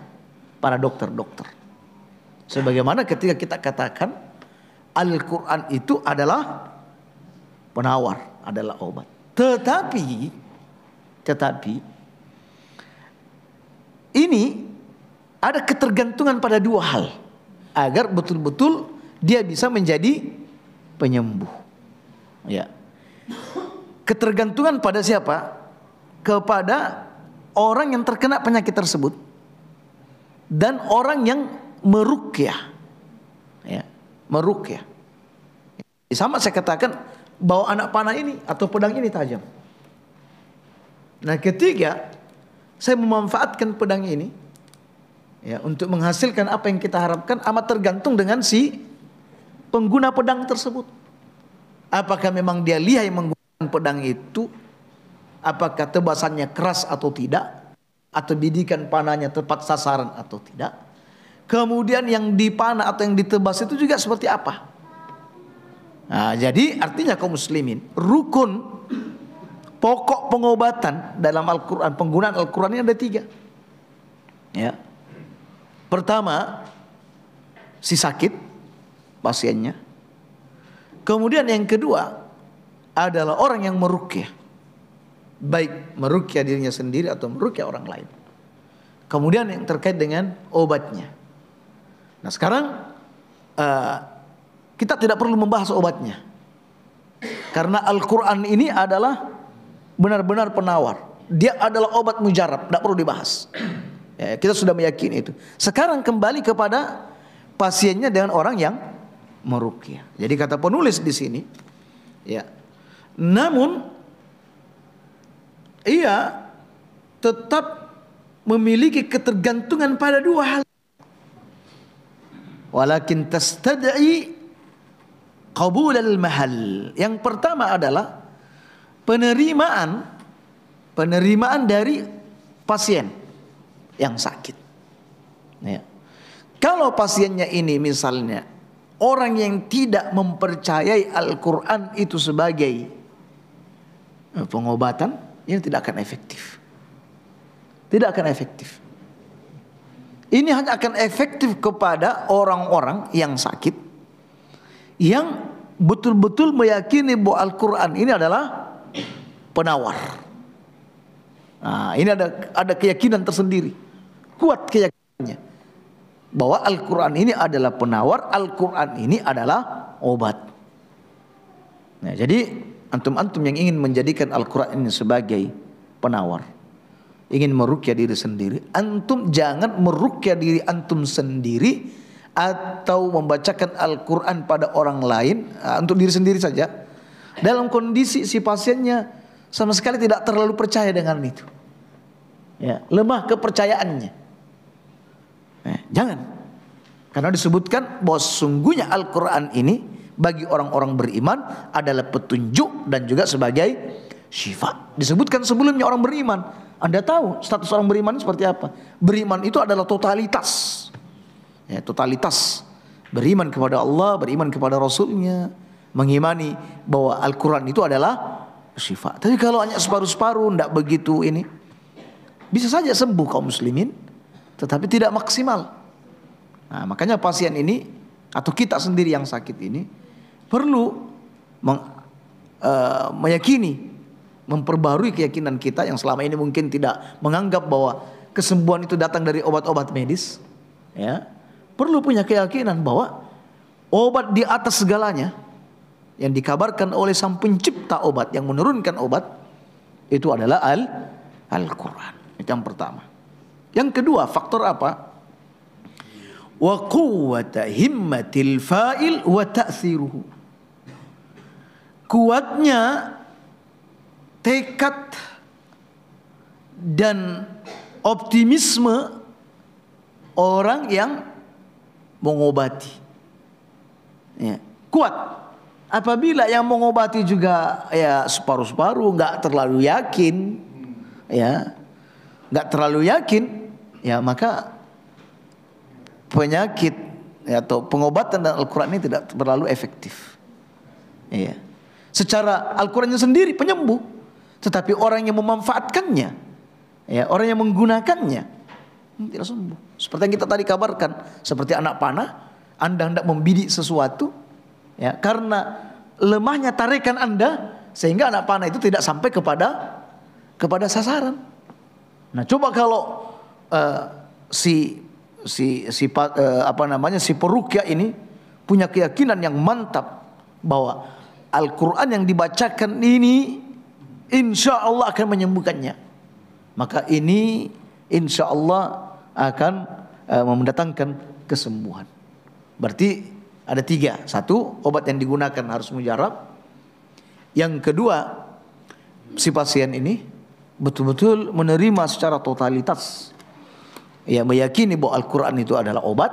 para dokter. Sebagaimana ketika kita katakan Al-Quran itu adalah penawar, adalah obat. Tetapi ini ada ketergantungan pada dua hal agar betul-betul dia bisa menjadi penyembuh. Ya. Ketergantungan pada siapa? Kepada orang yang terkena penyakit tersebut dan orang yang meruqyah. Ya, meruqyah. Sama saya katakan bahwa anak panah ini atau pedang ini tajam. Nah, ketiga saya memanfaatkan pedang ini ya untuk menghasilkan apa yang kita harapkan, amat tergantung dengan si pengguna pedang tersebut. Apakah memang dia lihai menggunakan pedang itu? Apakah tebasannya keras atau tidak? Atau bidikan panahnya tepat sasaran atau tidak? Kemudian yang dipanah atau yang ditebas itu juga seperti apa? Nah, jadi artinya kaum muslimin, rukun pokok pengobatan dalam Al-Quran, penggunaan Al-Quran ini ada 3. Ya. Pertama, si sakit pasiennya. Kemudian yang kedua adalah orang yang meruqyah, baik meruqyah dirinya sendiri atau meruqyah orang lain. Kemudian yang terkait dengan obatnya. Nah, sekarang kita tidak perlu membahas obatnya, karena Al-Quran ini adalah benar-benar penawar. Dia adalah obat mujarab, tidak perlu dibahas. Ya, kita sudah meyakini itu. Sekarang kembali kepada pasiennya dengan orang yang meruqyah. Jadi kata penulis di sini, ya, namun ia tetap memiliki ketergantungan pada dua hal. Walakin tastad'i qabul al-mahal. Yang pertama adalah penerimaan dari pasien yang sakit. Ya. Kalau pasiennya ini misalnya orang yang tidak mempercayai Al-Quran itu sebagai pengobatan, ini tidak akan efektif. Tidak akan efektif. Ini hanya akan efektif kepada orang-orang yang sakit, yang betul-betul meyakini bahwa Al-Quran ini adalah penawar. Nah, ini ada keyakinan tersendiri, kuat keyakinannya bahwa Al-Quran ini adalah penawar, Al-Quran ini adalah obat. Nah, jadi antum-antum yang ingin menjadikan Al-Quran ini sebagai penawar, ingin meruqyah diri sendiri, antum jangan meruqyah diri antum sendiri atau membacakan Al-Quran pada orang lain, untuk diri sendiri saja, dalam kondisi si pasiennya sama sekali tidak terlalu percaya dengan itu, ya, lemah kepercayaannya. Jangan, karena disebutkan bahwa sungguhnya Al-Quran ini bagi orang-orang beriman adalah petunjuk dan juga sebagai syifa. Disebutkan sebelumnya orang beriman. Anda tahu status orang beriman seperti apa? Beriman itu adalah totalitas, ya, totalitas. Beriman kepada Allah, beriman kepada Rasulnya, mengimani bahwa Al-Quran itu adalah syifa. Tapi kalau hanya separuh-separuh, tidak begitu ini, bisa saja sembuh kaum muslimin, tetapi tidak maksimal. Nah, makanya pasien ini atau kita sendiri yang sakit ini perlu meyakini, memperbarui keyakinan kita yang selama ini mungkin tidak menganggap bahwa kesembuhan itu datang dari obat-obat medis, ya. Perlu punya keyakinan bahwa obat di atas segalanya yang dikabarkan oleh Sang Pencipta obat, yang menurunkan obat, itu adalah Al-Quran. Itu yang pertama. Yang kedua, faktor apa? Wa quwwata himmatil fa'il wa ta'thiruhu. Kuatnya tekad dan optimisme orang yang mengobati, ya, kuat. Apabila yang mengobati juga ya separuh-separuh, nggak terlalu yakin, ya, nggak terlalu yakin, ya, maka penyakit, ya, atau pengobatan dan Al-Quran ini tidak terlalu efektif. Ya. Secara Al-Qurannya sendiri penyembuh, tetapi orang yang memanfaatkannya, ya, orang yang menggunakannya tidak sembuh. Seperti yang kita tadi kabarkan, seperti anak panah, Anda hendak membidik sesuatu, ya, karena lemahnya tarikan Anda sehingga anak panah itu tidak sampai kepada sasaran. Nah, coba kalau si peruqyah ini punya keyakinan yang mantap bahwa Al-Quran yang dibacakan ini insya Allah akan menyembuhkannya, maka ini insya Allah akan mendatangkan kesembuhan. Berarti ada tiga. Satu, obat yang digunakan harus mujarab. Yang kedua, si pasien ini betul-betul menerima secara totalitas, ya, meyakini bahwa Al-Quran itu adalah obat.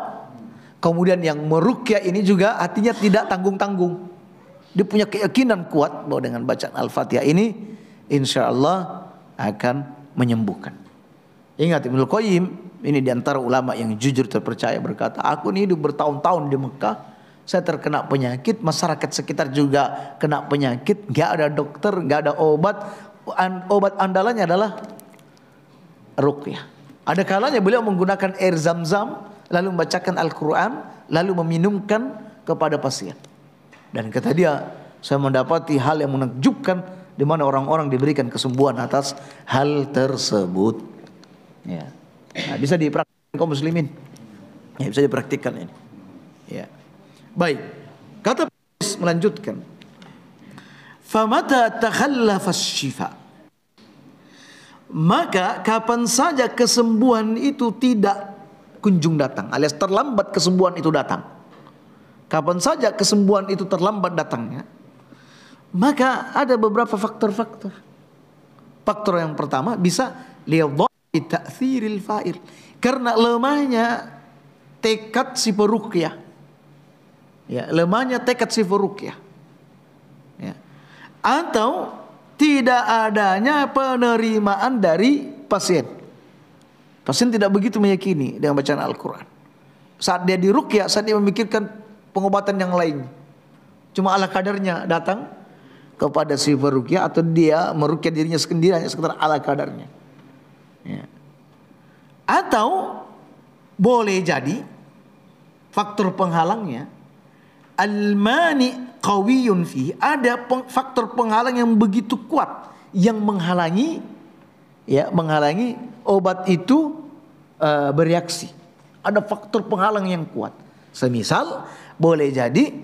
Kemudian yang meruqyah ini juga artinya tidak tanggung-tanggung. Dia punya keyakinan kuat bahwa dengan bacaan Al-Fatihah ini insya Allah akan menyembuhkan. Ingat, Ibnu Qayyim ini diantara ulama yang jujur terpercaya berkata, aku ini hidup bertahun-tahun di Mekah, saya terkena penyakit, masyarakat sekitar juga kena penyakit, gak ada dokter, gak ada obat. Obat andalannya adalah ruqyah. Ada kalanya beliau menggunakan air zam-zam, lalu membacakan Al-Quran, lalu meminumkan kepada pasien. Dan kata dia, saya mendapati hal yang menakjubkan, di mana orang-orang diberikan kesembuhan atas hal tersebut. Ya. Nah, bisa dipraktikkan kaum muslimin. Ya, bisa dipraktikkan ini. Ya. Baik. Kata penulis melanjutkan, famata takhallafa asy-syifa, maka kapan saja kesembuhan itu tidak kunjung datang, alias terlambat kesembuhan itu datang. Kapan saja kesembuhan itu terlambat datangnya, maka ada beberapa faktor-faktor. Faktor yang pertama bisa liadhafi ta'thiril fa'il. Karena lemahnya tekad si peruqyah. Ya, lemahnya tekad si peruqyah. Ya. Atau tidak adanya penerimaan dari pasien. Pasien tidak begitu meyakini dengan bacaan Al-Quran. Saat dia diruqyah, saat dia memikirkan pengobatan yang lain, cuma ala kadarnya datang kepada si peruqyah, atau dia meruqyah dirinya sendiri hanya sekedar ala kadarnya. Ya. Atau boleh jadi faktor penghalangnya al-mani qawiyun fi, ada faktor penghalang yang begitu kuat yang menghalangi, ya, menghalangi obat itu bereaksi. Ada faktor penghalang yang kuat. Semisal boleh jadi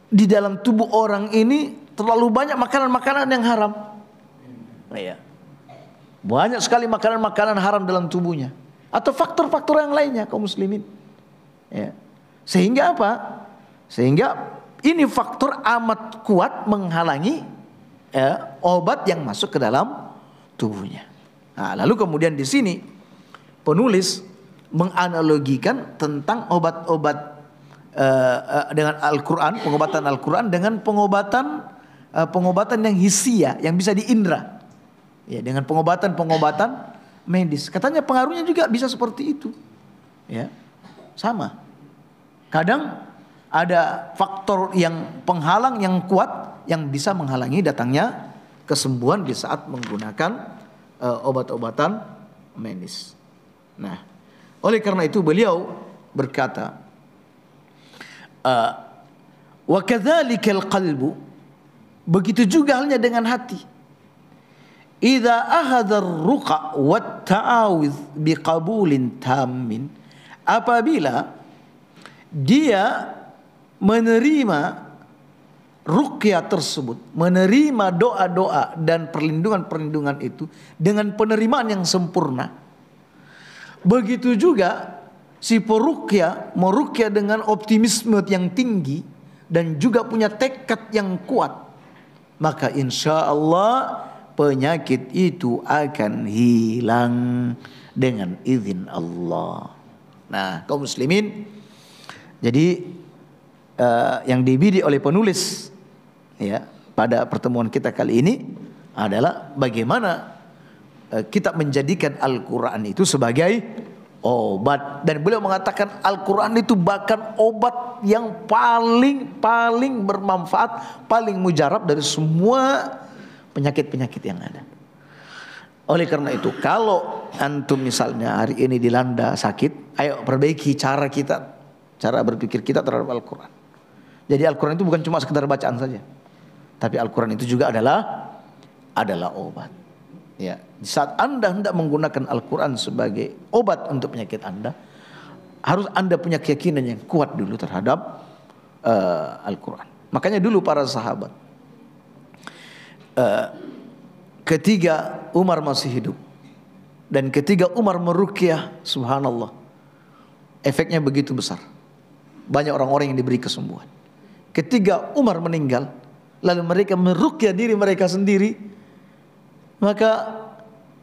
di dalam tubuh orang ini terlalu banyak makanan-makanan yang haram. Ya. Banyak sekali makanan-makanan haram dalam tubuhnya. Atau faktor-faktor yang lainnya kaum muslimin. Ya. Sehingga apa? Sehingga ini faktor amat kuat menghalangi obat yang masuk ke dalam tubuhnya. Nah, lalu kemudian di sini penulis menganalogikan tentang obat-obat dengan Al-Quran, pengobatan Al-Quran dengan pengobatan yang hisia, yang bisa diindra. Ya, dengan pengobatan medis. Katanya pengaruhnya juga bisa seperti itu. Ya, sama. Kadang ada faktor yang penghalang yang kuat yang bisa menghalangi datangnya kesembuhan di saat menggunakan obat-obatan medis. Nah, oleh karena itu beliau berkata, wa kadzalikal qalbu, begitu juga halnya dengan hati. Idza akhadha ar-ruqa wat ta'awudz biqabulin tammin, apabila dia menerima ruqyah tersebut, menerima doa-doa dan perlindungan-perlindungan itu dengan penerimaan yang sempurna, begitu juga si peruqyah meruqyah dengan optimisme yang tinggi dan juga punya tekad yang kuat, maka insya Allah penyakit itu akan hilang dengan izin Allah. Nah, kaum muslimin, jadi yang dibidik oleh penulis, ya, pada pertemuan kita kali ini adalah bagaimana kita menjadikan Al-Quran itu sebagai obat. Dan beliau mengatakan Al-Quran itu bahkan obat yang paling bermanfaat, paling mujarab dari semua penyakit-penyakit yang ada. Oleh karena itu, kalau antum misalnya hari ini dilanda sakit, ayo perbaiki cara berpikir kita terhadap Al-Quran. Jadi Al-Quran itu bukan cuma sekedar bacaan saja, tapi Al-Quran itu juga adalah obat. Ya, di saat Anda hendak menggunakan Al-Quran sebagai obat untuk penyakit Anda, harus Anda punya keyakinan yang kuat dulu terhadap Al-Quran. Makanya dulu para sahabat, ketika Umar masih hidup dan ketika Umar meruqyah, subhanallah, efeknya begitu besar. Banyak orang-orang yang diberi kesembuhan. Ketika Umar meninggal, lalu mereka meruqyah diri mereka sendiri, maka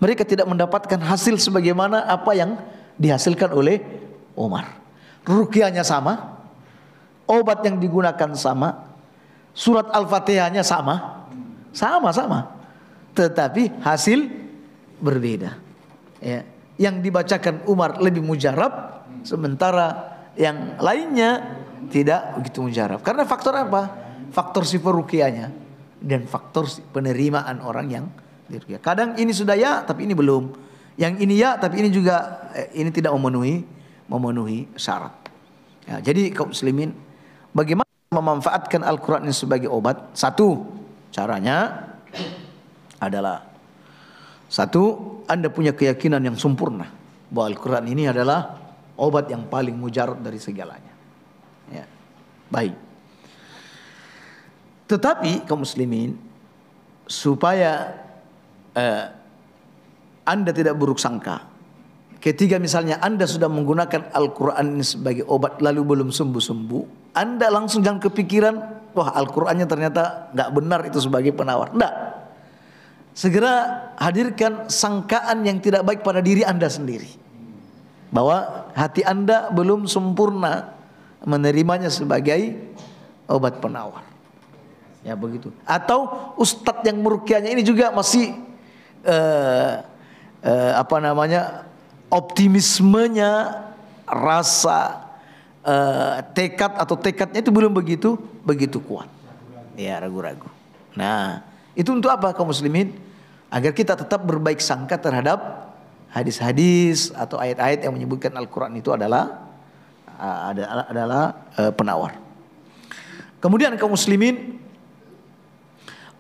mereka tidak mendapatkan hasil sebagaimana apa yang dihasilkan oleh Umar. Ruqyahnya sama, obat yang digunakan sama, surat Al-Fatihahnya sama, tetapi hasil berbeda. Ya, yang dibacakan Umar lebih mujarab, sementara yang lainnya tidak begitu mujarab. Karena faktor apa? Faktor sifat ruqyahnya dan faktor penerimaan orang yang diruqyah. Kadang ini sudah ya, tapi ini belum. Yang ini ya, tapi ini juga ini tidak memenuhi syarat. Ya, jadi kaum muslimin, bagaimana memanfaatkan Al-Quran ini sebagai obat? Satu, caranya adalah Anda punya keyakinan yang sempurna bahwa Al-Quran ini adalah obat yang paling mujarab dari segalanya. Ya, baik. Tetapi kaum muslimin, supaya Anda tidak buruk sangka ketika misalnya Anda sudah menggunakan Al-Quran ini sebagai obat lalu belum sembuh-sembuh, Anda langsung jangan kepikiran, wah Al-Qurannya ternyata gak benar itu sebagai penawar. Enggak. segera hadirkan sangkaan yang tidak baik pada diri Anda sendiri, bahwa hati Anda belum sempurna menerimanya sebagai obat penawar. Ya begitu. Atau ustadz yang meruqyahnya ini juga masih optimismenya, rasa tekadnya itu belum begitu kuat. Ya, ragu-ragu. Nah, itu untuk apa kaum muslimin? Agar kita tetap berbaik sangka terhadap hadis-hadis atau ayat-ayat yang menyebutkan Al-Quran itu adalah penawar. Kemudian kaum muslimin,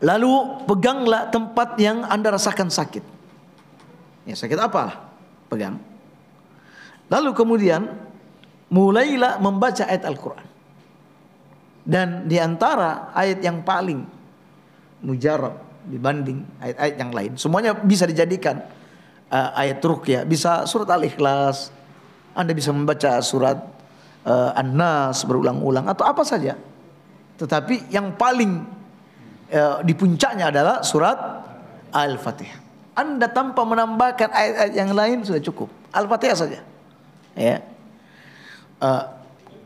lalu peganglah tempat yang Anda rasakan sakit. Ya, sakit apa? Pegang. Lalu kemudian mulailah membaca ayat Al-Quran. Dan di antara ayat yang paling mujarab dibanding ayat-ayat yang lain, semuanya bisa dijadikan ayat ruqyah. Bisa surat Al-Ikhlas, Anda bisa membaca surat An-Nas berulang-ulang atau apa saja. Tetapi yang paling di puncaknya adalah surat Al-Fatihah. Anda tanpa menambahkan ayat-ayat yang lain sudah cukup, Al-Fatihah saja. Ya.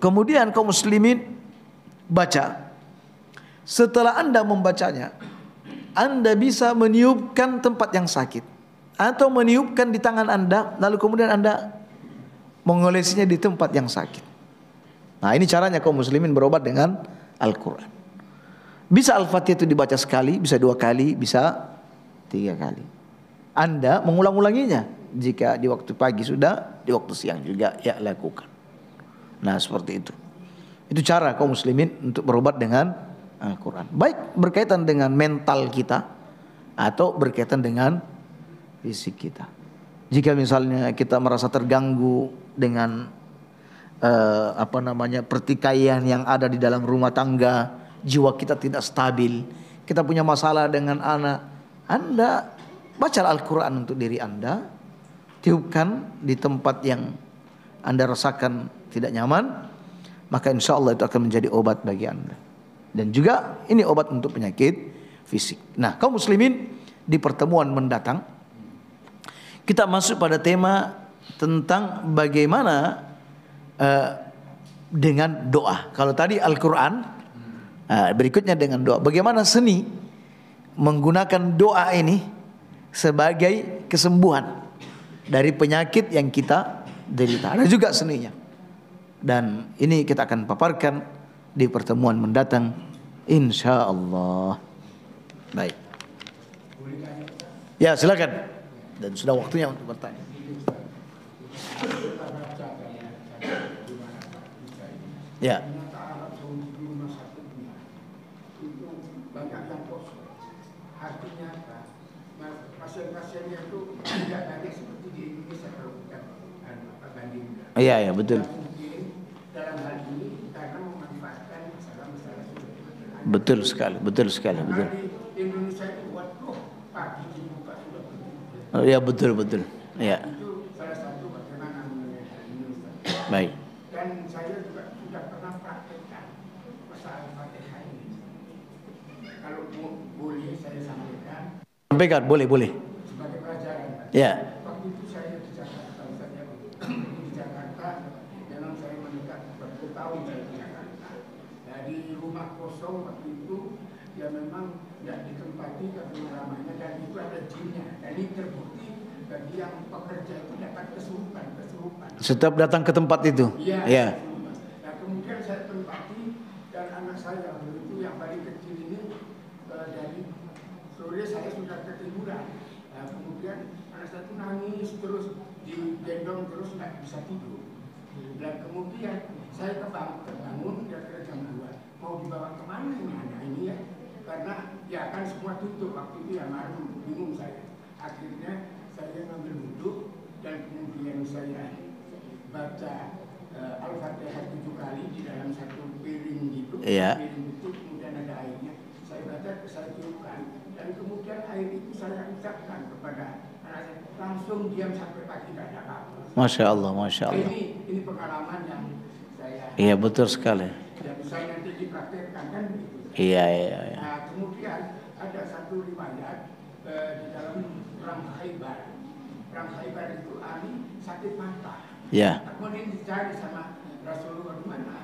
Kemudian kaum muslimin baca. Setelah Anda membacanya, Anda bisa meniupkan tempat yang sakit atau meniupkan di tangan Anda, lalu kemudian Anda mengolesinya di tempat yang sakit. Nah, ini caranya kaum muslimin berobat dengan Al-Quran. Bisa Al-Fatihah itu dibaca sekali, bisa 2 kali, bisa 3 kali. Anda mengulang-ulanginya. Jika di waktu pagi sudah, di waktu siang juga ya lakukan. Nah, seperti itu. Itu cara kaum muslimin untuk berobat dengan Al-Quran. Baik berkaitan dengan mental kita atau berkaitan dengan fisik kita. Jika misalnya kita merasa terganggu dengan pertikaian yang ada di dalam rumah tangga, jiwa kita tidak stabil, kita punya masalah dengan anak, Anda baca Al-Quran untuk diri Anda, tiupkan di tempat yang Anda rasakan tidak nyaman, maka insya Allah itu akan menjadi obat bagi Anda. Dan juga ini obat untuk penyakit fisik. Nah, kaum muslimin, di pertemuan mendatang kita masuk pada tema tentang bagaimana dengan doa. Kalau tadi Al-Quran, berikutnya dengan doa. Bagaimana seni menggunakan doa ini sebagai kesembuhan dari penyakit yang kita derita. Ada juga seninya. Dan ini kita akan paparkan di pertemuan mendatang, insya Allah. Baik. Ya, silakan. Dan sudah waktunya untuk bertanya. Ya. Pasien-pasiennya itu tidak banyak seperti di Indonesia kalau kita bandingkan. Iya, ya, betul. Dalam hal ini karena memanfaatkan masalah-masalah betul sekali, betul sekali, betul. Di Indonesia itu waduh, pagi dibuka sudah betul. Oh, ya, betul. Ya. Itu salah satu bagaimana mengenai Indonesia. Baik. Dan saya juga sudah pernah praktekkan masalah Al-Fatihah ini. Kalau boleh saya sampaikan. Sampaikan, boleh. Sebagai pelajaran. Ya. Waktu itu saya di Jakarta, di Jakarta, memang saya menikah bertahun saya di Jakarta. Dari rumah kosong waktu itu, ya memang tidak ditempati karena ramainya dan itu ada jinnya. Dan ini terbukti bagi yang pekerja itu dapat kesurupan. Setiap datang ke tempat itu. Iya. Ya. Nah, kemudian saya tempati dan anak saya itu yang paling kecil ini dari sore saya sudah ketiduran. Nah, kemudian anak saya itu nangis terus, digendong terus nggak bisa tidur. Dan kemudian saya terbangun kira-kira jam 2. Mau dibawa kemana ini anak ini ya? Karena ya kan semua tutup waktu itu ya, malam bingung saya. Akhirnya saya ngambil wudhu dan kemudian saya baca Al-Fatihah 7 kali di dalam satu piring gitu. Yeah. Piring itu kemudian ada airnya. Saya baca, saya tiupkan dan kemudian air itu saya ucapkan kepada anak saya. Langsung diam sampai pagi tidak ada apa-apa. Masya Allah. Ini pengalaman yang saya. Iya, betul sekali. Dan saya nanti dipraktekkan kan begitu. Iya. Nah, kemudian ada satu riwayat di Ya. Kemudian dicari sama Rasulullah mana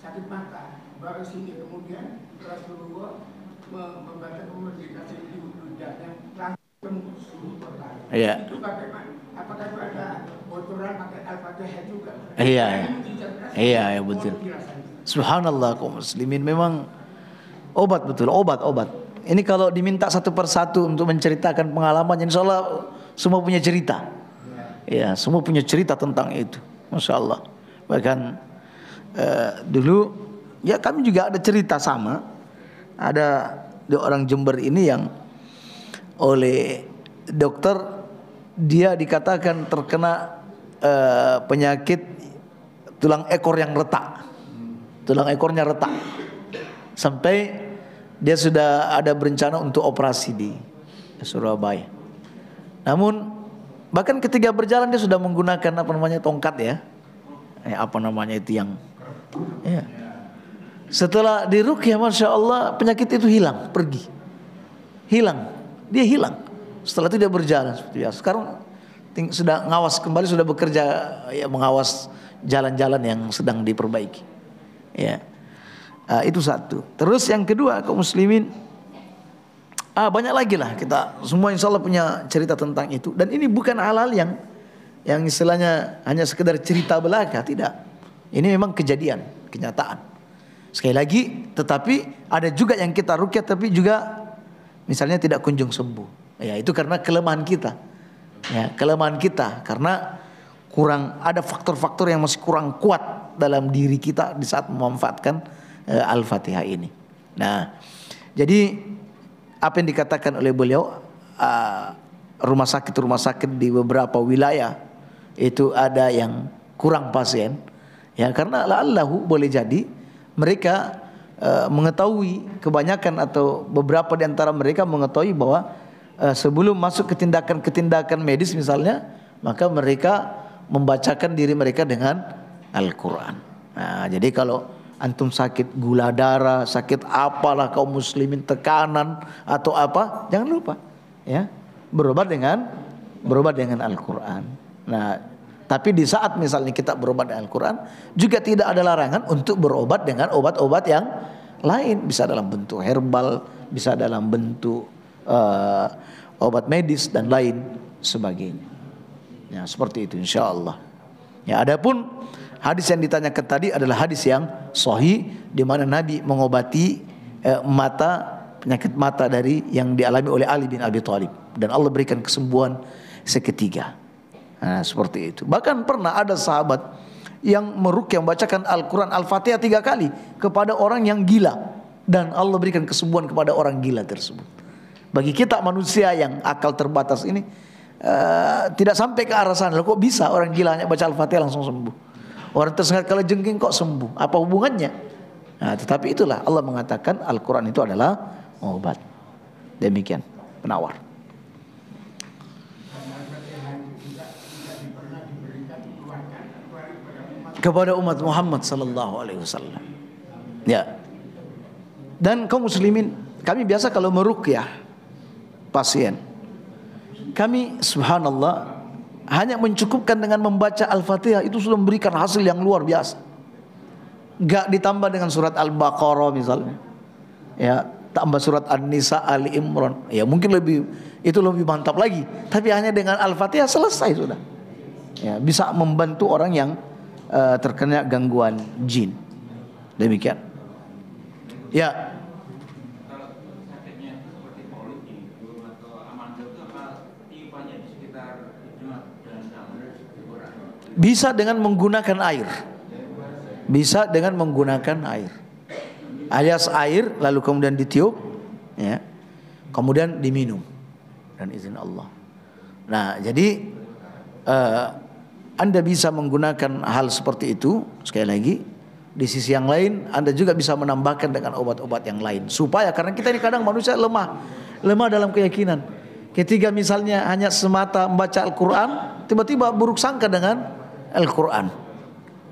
sakit mata, baru sini kemudian Rasulullah membaca dikasih di ludahnya langsung sembuh total. Iya. Itu bagaimana? Apakah itu ada bocoran pakai Al-Fatihah juga? Iya. Iya, ya betul. Subhanallah kaum muslimin, memang obat betul, obat. Ini kalau diminta satu persatu untuk menceritakan pengalaman, insya Allah semua punya cerita. Ya, semua punya cerita tentang itu, masya Allah. Bahkan dulu, ya kami juga ada cerita sama. Ada orang Jember ini yang oleh dokter dia dikatakan terkena penyakit tulang ekor yang retak, tulang ekornya retak, sampai dia sudah ada berencana untuk operasi di Surabaya. Namun bahkan ketika berjalan dia sudah menggunakan apa namanya tongkat ya, apa namanya itu yang, ya. Setelah diruqyah, masya Allah, penyakit itu hilang, pergi, dia hilang. Setelah itu dia berjalan seperti biasa. Sekarang sudah ngawas kembali, sudah bekerja ya, mengawas jalan-jalan yang sedang diperbaiki. Ya, itu satu. Terus yang kedua, kaum muslimin, banyak lagi lah, kita semua insya Allah punya cerita tentang itu. Dan ini bukan hal-hal yang istilahnya hanya sekedar cerita belaka, tidak. Ini memang kejadian, kenyataan. Sekali lagi, tetapi ada juga yang kita ruqyah tapi juga misalnya tidak kunjung sembuh. Ya, itu karena kelemahan kita. Ya, kelemahan kita karena kurang ada faktor-faktor yang masih kurang kuat dalam diri kita di saat memanfaatkan Al-Fatihah ini. Nah, jadi apa yang dikatakan oleh beliau, rumah sakit di beberapa wilayah itu ada yang kurang pasien, ya karena la'allahu boleh jadi mereka mengetahui, kebanyakan atau beberapa di antara mereka mengetahui bahwa sebelum masuk ke tindakan medis misalnya, maka mereka membacakan diri mereka dengan Al-Quran. Nah, jadi kalau antum sakit gula darah, sakit apalah kaum muslimin, tekanan atau apa, jangan lupa ya berobat dengan Al-Quran. Nah, tapi di saat misalnya kita berobat dengan Al-Quran, juga tidak ada larangan untuk berobat dengan obat-obat yang lain. Bisa dalam bentuk herbal, bisa dalam bentuk obat medis dan lain sebagainya. Ya, seperti itu insya Allah. Ya, adapun hadis yang ditanyakan tadi adalah hadis yang sahih, di mana Nabi mengobati penyakit mata dari yang dialami oleh Ali bin Abi Thalib, dan Allah berikan kesembuhan seketika. Nah, seperti itu. Bahkan pernah ada sahabat yang meruqyah, membacakan Al-Quran Al-Fatihah 3 kali kepada orang yang gila, dan Allah berikan kesembuhan kepada orang gila tersebut. Bagi kita manusia yang akal terbatas ini tidak sampai ke arah sana. Kok bisa orang gila hanya baca Al-Fatihah langsung sembuh? Orang tersengat kala jengking kok sembuh? Apa hubungannya? Nah, tetapi itulah Allah mengatakan Al-Quran itu adalah obat. Demikian penawar. Kepada umat Muhammad sallallahu alaihi wasallam. Ya. Dan kaum muslimin, kami biasa kalau meruqyah pasien, kami subhanallah hanya mencukupkan dengan membaca Al-Fatihah, itu sudah memberikan hasil yang luar biasa. Gak ditambah dengan surat Al-Baqarah misalnya, ya, tambah surat An-Nisa, Ali Imran, ya mungkin itu lebih mantap lagi. Tapi hanya dengan Al-Fatihah selesai sudah. Ya, bisa membantu orang yang terkena gangguan jin. Demikian. Ya. Bisa dengan menggunakan air. Bisa dengan menggunakan air. Alias air lalu kemudian ditiup, ya. Kemudian diminum dan izin Allah. Nah, jadi Anda bisa menggunakan hal seperti itu. Sekali lagi, di sisi yang lain Anda juga bisa menambahkan dengan obat-obat yang lain, supaya, karena kita ini kadang manusia lemah dalam keyakinan. Ketika misalnya hanya semata membaca Al-Quran, tiba-tiba buruk sangka dengan Al-Quran.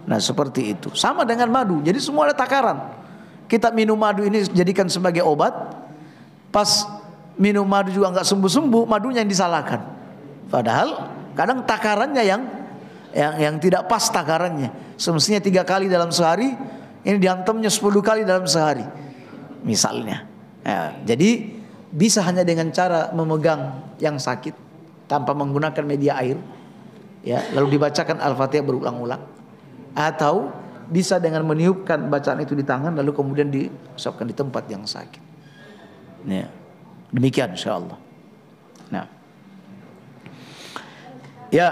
Nah, seperti itu. Sama dengan madu. Jadi semua ada takaran. Kita minum madu ini jadikan sebagai obat, pas minum madu juga nggak sembuh-sembuh, madunya yang disalahkan. Padahal kadang takarannya yang tidak pas takarannya. Semestinya 3 kali dalam sehari, ini dihantamnya 10 kali dalam sehari, misalnya. Ya, jadi bisa hanya dengan cara memegang yang sakit tanpa menggunakan media air, ya, lalu dibacakan Al-Fatihah berulang-ulang, atau bisa dengan meniupkan bacaan itu di tangan lalu kemudian diusapkan di tempat yang sakit. Ya, demikian insyaallah. Nah, ya.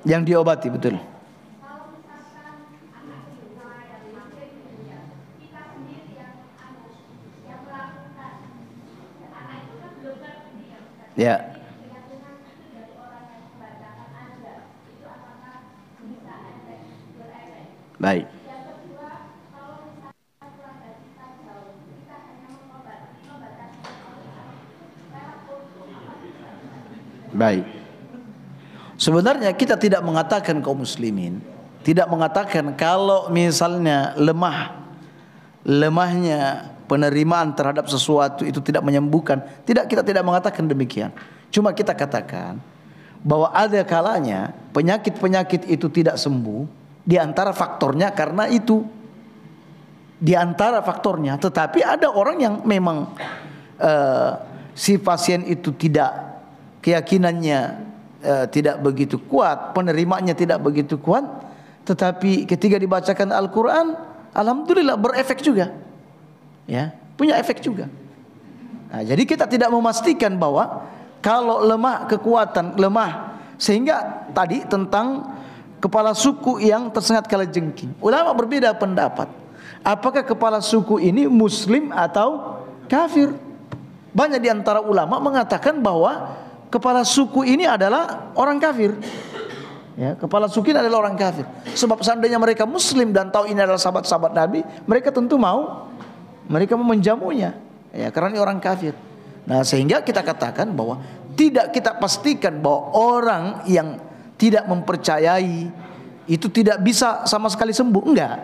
Yang diobati, betul. Ya. Baik. Baik. Sebenarnya kita tidak mengatakan kaum muslimin, tidak mengatakan kalau misalnya lemahnya penerimaan terhadap sesuatu itu tidak menyembuhkan. Tidak, kita tidak mengatakan demikian. Cuma kita katakan bahwa ada kalanya penyakit-penyakit itu tidak sembuh, di antara faktornya karena itu. Di antara faktornya, tetapi ada orang yang memang si pasien itu tidak, keyakinannya tidak begitu kuat, penerimaannya tidak begitu kuat, tetapi ketika dibacakan Al-Quran, alhamdulillah berefek juga, ya, punya efek juga. Nah, jadi kita tidak memastikan bahwa kalau lemah kekuatan, lemah, sehingga tadi tentang kepala suku yang tersengat kalajengking, ulama berbeda pendapat. Apakah kepala suku ini muslim atau kafir? Banyak di antara ulama mengatakan bahwa kepala suku ini adalah orang kafir. Ya, kepala suku ini adalah orang kafir. Sebab seandainya mereka muslim dan tahu ini adalah sahabat-sahabat Nabi, mereka tentu mau menjamunya. Ya, karena ini orang kafir. Nah, sehingga kita katakan bahwa tidak kita pastikan bahwa orang yang tidak mempercayai itu tidak bisa sama sekali sembuh. Enggak.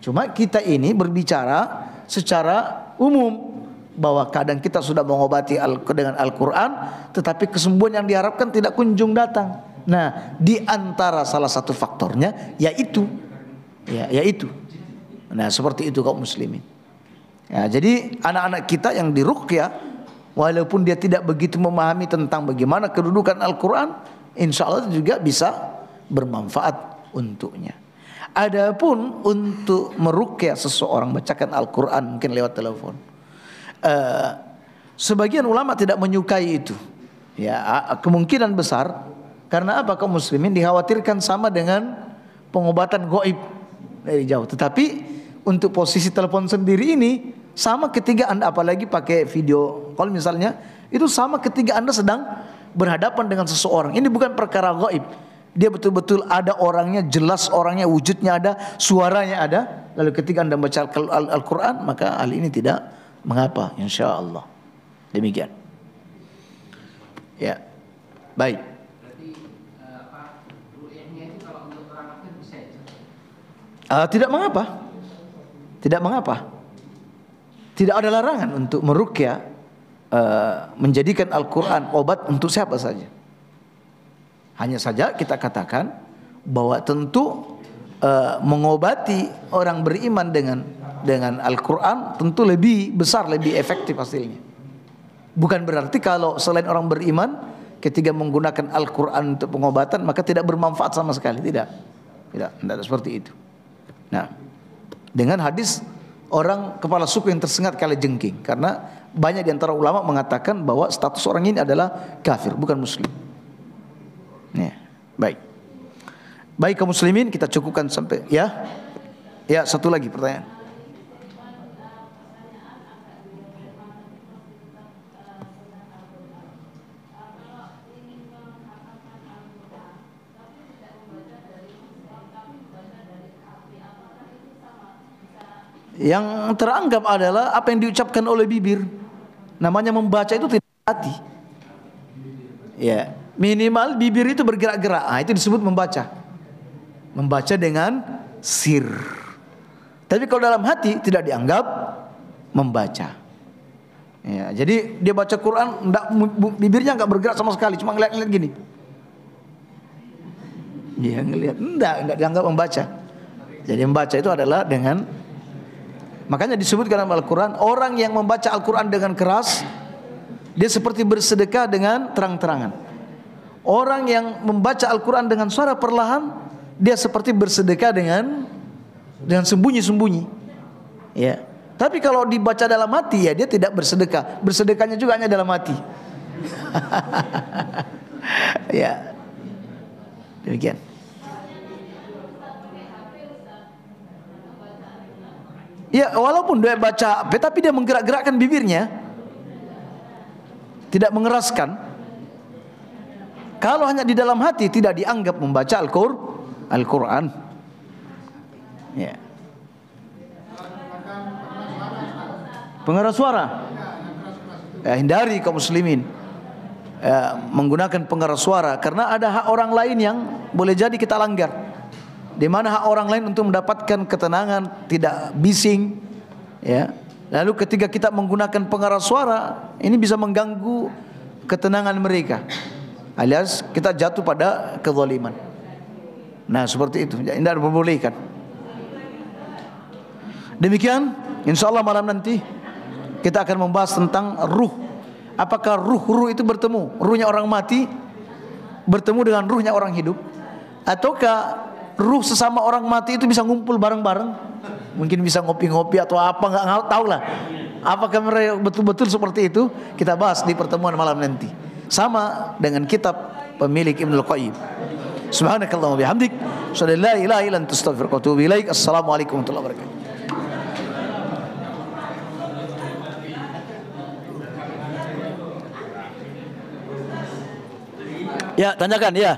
Cuma kita ini berbicara secara umum bahwa kadang kita sudah mengobati dengan Al-Quran, tetapi kesembuhan yang diharapkan tidak kunjung datang. Nah, di antara salah satu faktornya yaitu, nah seperti itu kaum muslimin. Ya, jadi anak-anak kita yang diruqyah, walaupun dia tidak begitu memahami tentang bagaimana kedudukan Al-Quran, insya Allah juga bisa bermanfaat untuknya. Adapun untuk meruqyah seseorang, bacakan Al-Quran mungkin lewat telepon, sebagian ulama tidak menyukai itu. Ya, kemungkinan besar karena apa? Kaum muslimin dikhawatirkan sama dengan pengobatan gaib dari jauh. Tetapi untuk posisi telepon sendiri ini sama ketika Anda, apalagi pakai video call misalnya, itu sama ketika Anda sedang berhadapan dengan seseorang. Ini bukan perkara gaib. Dia betul-betul ada orangnya, jelas orangnya, wujudnya ada, suaranya ada. Lalu ketika Anda membaca Al-Quran, maka hal ini tidak mengapa, insya Allah. Demikian. Ya, baik. Berarti ru'yahnya itu kalau untuk orang kafir bisa ya? Tidak mengapa. Tidak mengapa. Tidak ada larangan untuk meruqyah, menjadikan Al-Quran obat untuk siapa saja. Hanya saja kita katakan bahwa tentu mengobati orang beriman dengan Al-Quran tentu lebih besar, lebih efektif hasilnya. Bukan berarti kalau selain orang beriman ketika menggunakan Al-Quran untuk pengobatan maka tidak bermanfaat sama sekali. Tidak seperti itu. Nah, dengan hadis orang kepala suku yang tersengat kalajengking, karena banyak di antara ulama mengatakan bahwa status orang ini adalah kafir, bukan muslim. Ya, baik. Baik kaum muslimin, kita cukupkan sampai ya. Ya, satu lagi pertanyaan. Yang teranggap adalah apa yang diucapkan oleh bibir. Namanya membaca itu tidak hati. Ya, minimal bibir itu bergerak-gerak. Itu disebut membaca. membaca dengan sir. Tapi kalau dalam hati tidak dianggap membaca. Ya, jadi dia baca Quran, bibirnya enggak bergerak sama sekali, cuma ngeliat-ngeliat gini. Dia ngelihat, enggak dianggap membaca. Jadi membaca itu adalah dengan, makanya disebutkan dalam Al-Quran, orang yang membaca Al-Quran dengan keras, dia seperti bersedekah dengan terang-terangan. Orang yang membaca Al-Quran dengan suara perlahan, dia seperti bersedekah dengan sembunyi-sembunyi. Ya. Tapi kalau dibaca dalam hati, ya dia tidak bersedekah. Bersedekahnya juga hanya dalam hati. Ya. Demikian. Ya, walaupun dia baca, tapi dia menggerak-gerakkan bibirnya, tidak mengeraskan. Kalau hanya di dalam hati, tidak dianggap membaca Al-Quran. Ya. Pengeras suara, hindari kaum muslimin menggunakan pengeras suara, karena ada hak orang lain yang boleh jadi kita langgar. Di mana hak orang lain untuk mendapatkan ketenangan, tidak bising, ya. Lalu ketika kita menggunakan pengeras suara, ini bisa mengganggu ketenangan mereka, alias kita jatuh pada kezaliman. Nah, seperti itu, tidak diperbolehkan. Demikian, insyaallah malam nanti kita akan membahas tentang ruh. Apakah ruh itu bertemu, ruhnya orang mati bertemu dengan ruhnya orang hidup, ataukah ruh sesama orang mati itu bisa ngumpul bareng-bareng, mungkin bisa ngopi-ngopi atau apa, nggak tahu lah. Apakah mereka betul-betul seperti itu? Kita bahas di pertemuan malam nanti. Sama dengan kitab pemilik Ibnul Qayyim. Subhanakallahumma bihamdik, asyhadu an la ilaha illa anta astaghfiruka wa atubu ilaik. Assalamualaikum warahmatullahi wabarakatuh. Ya, tanyakan, ya.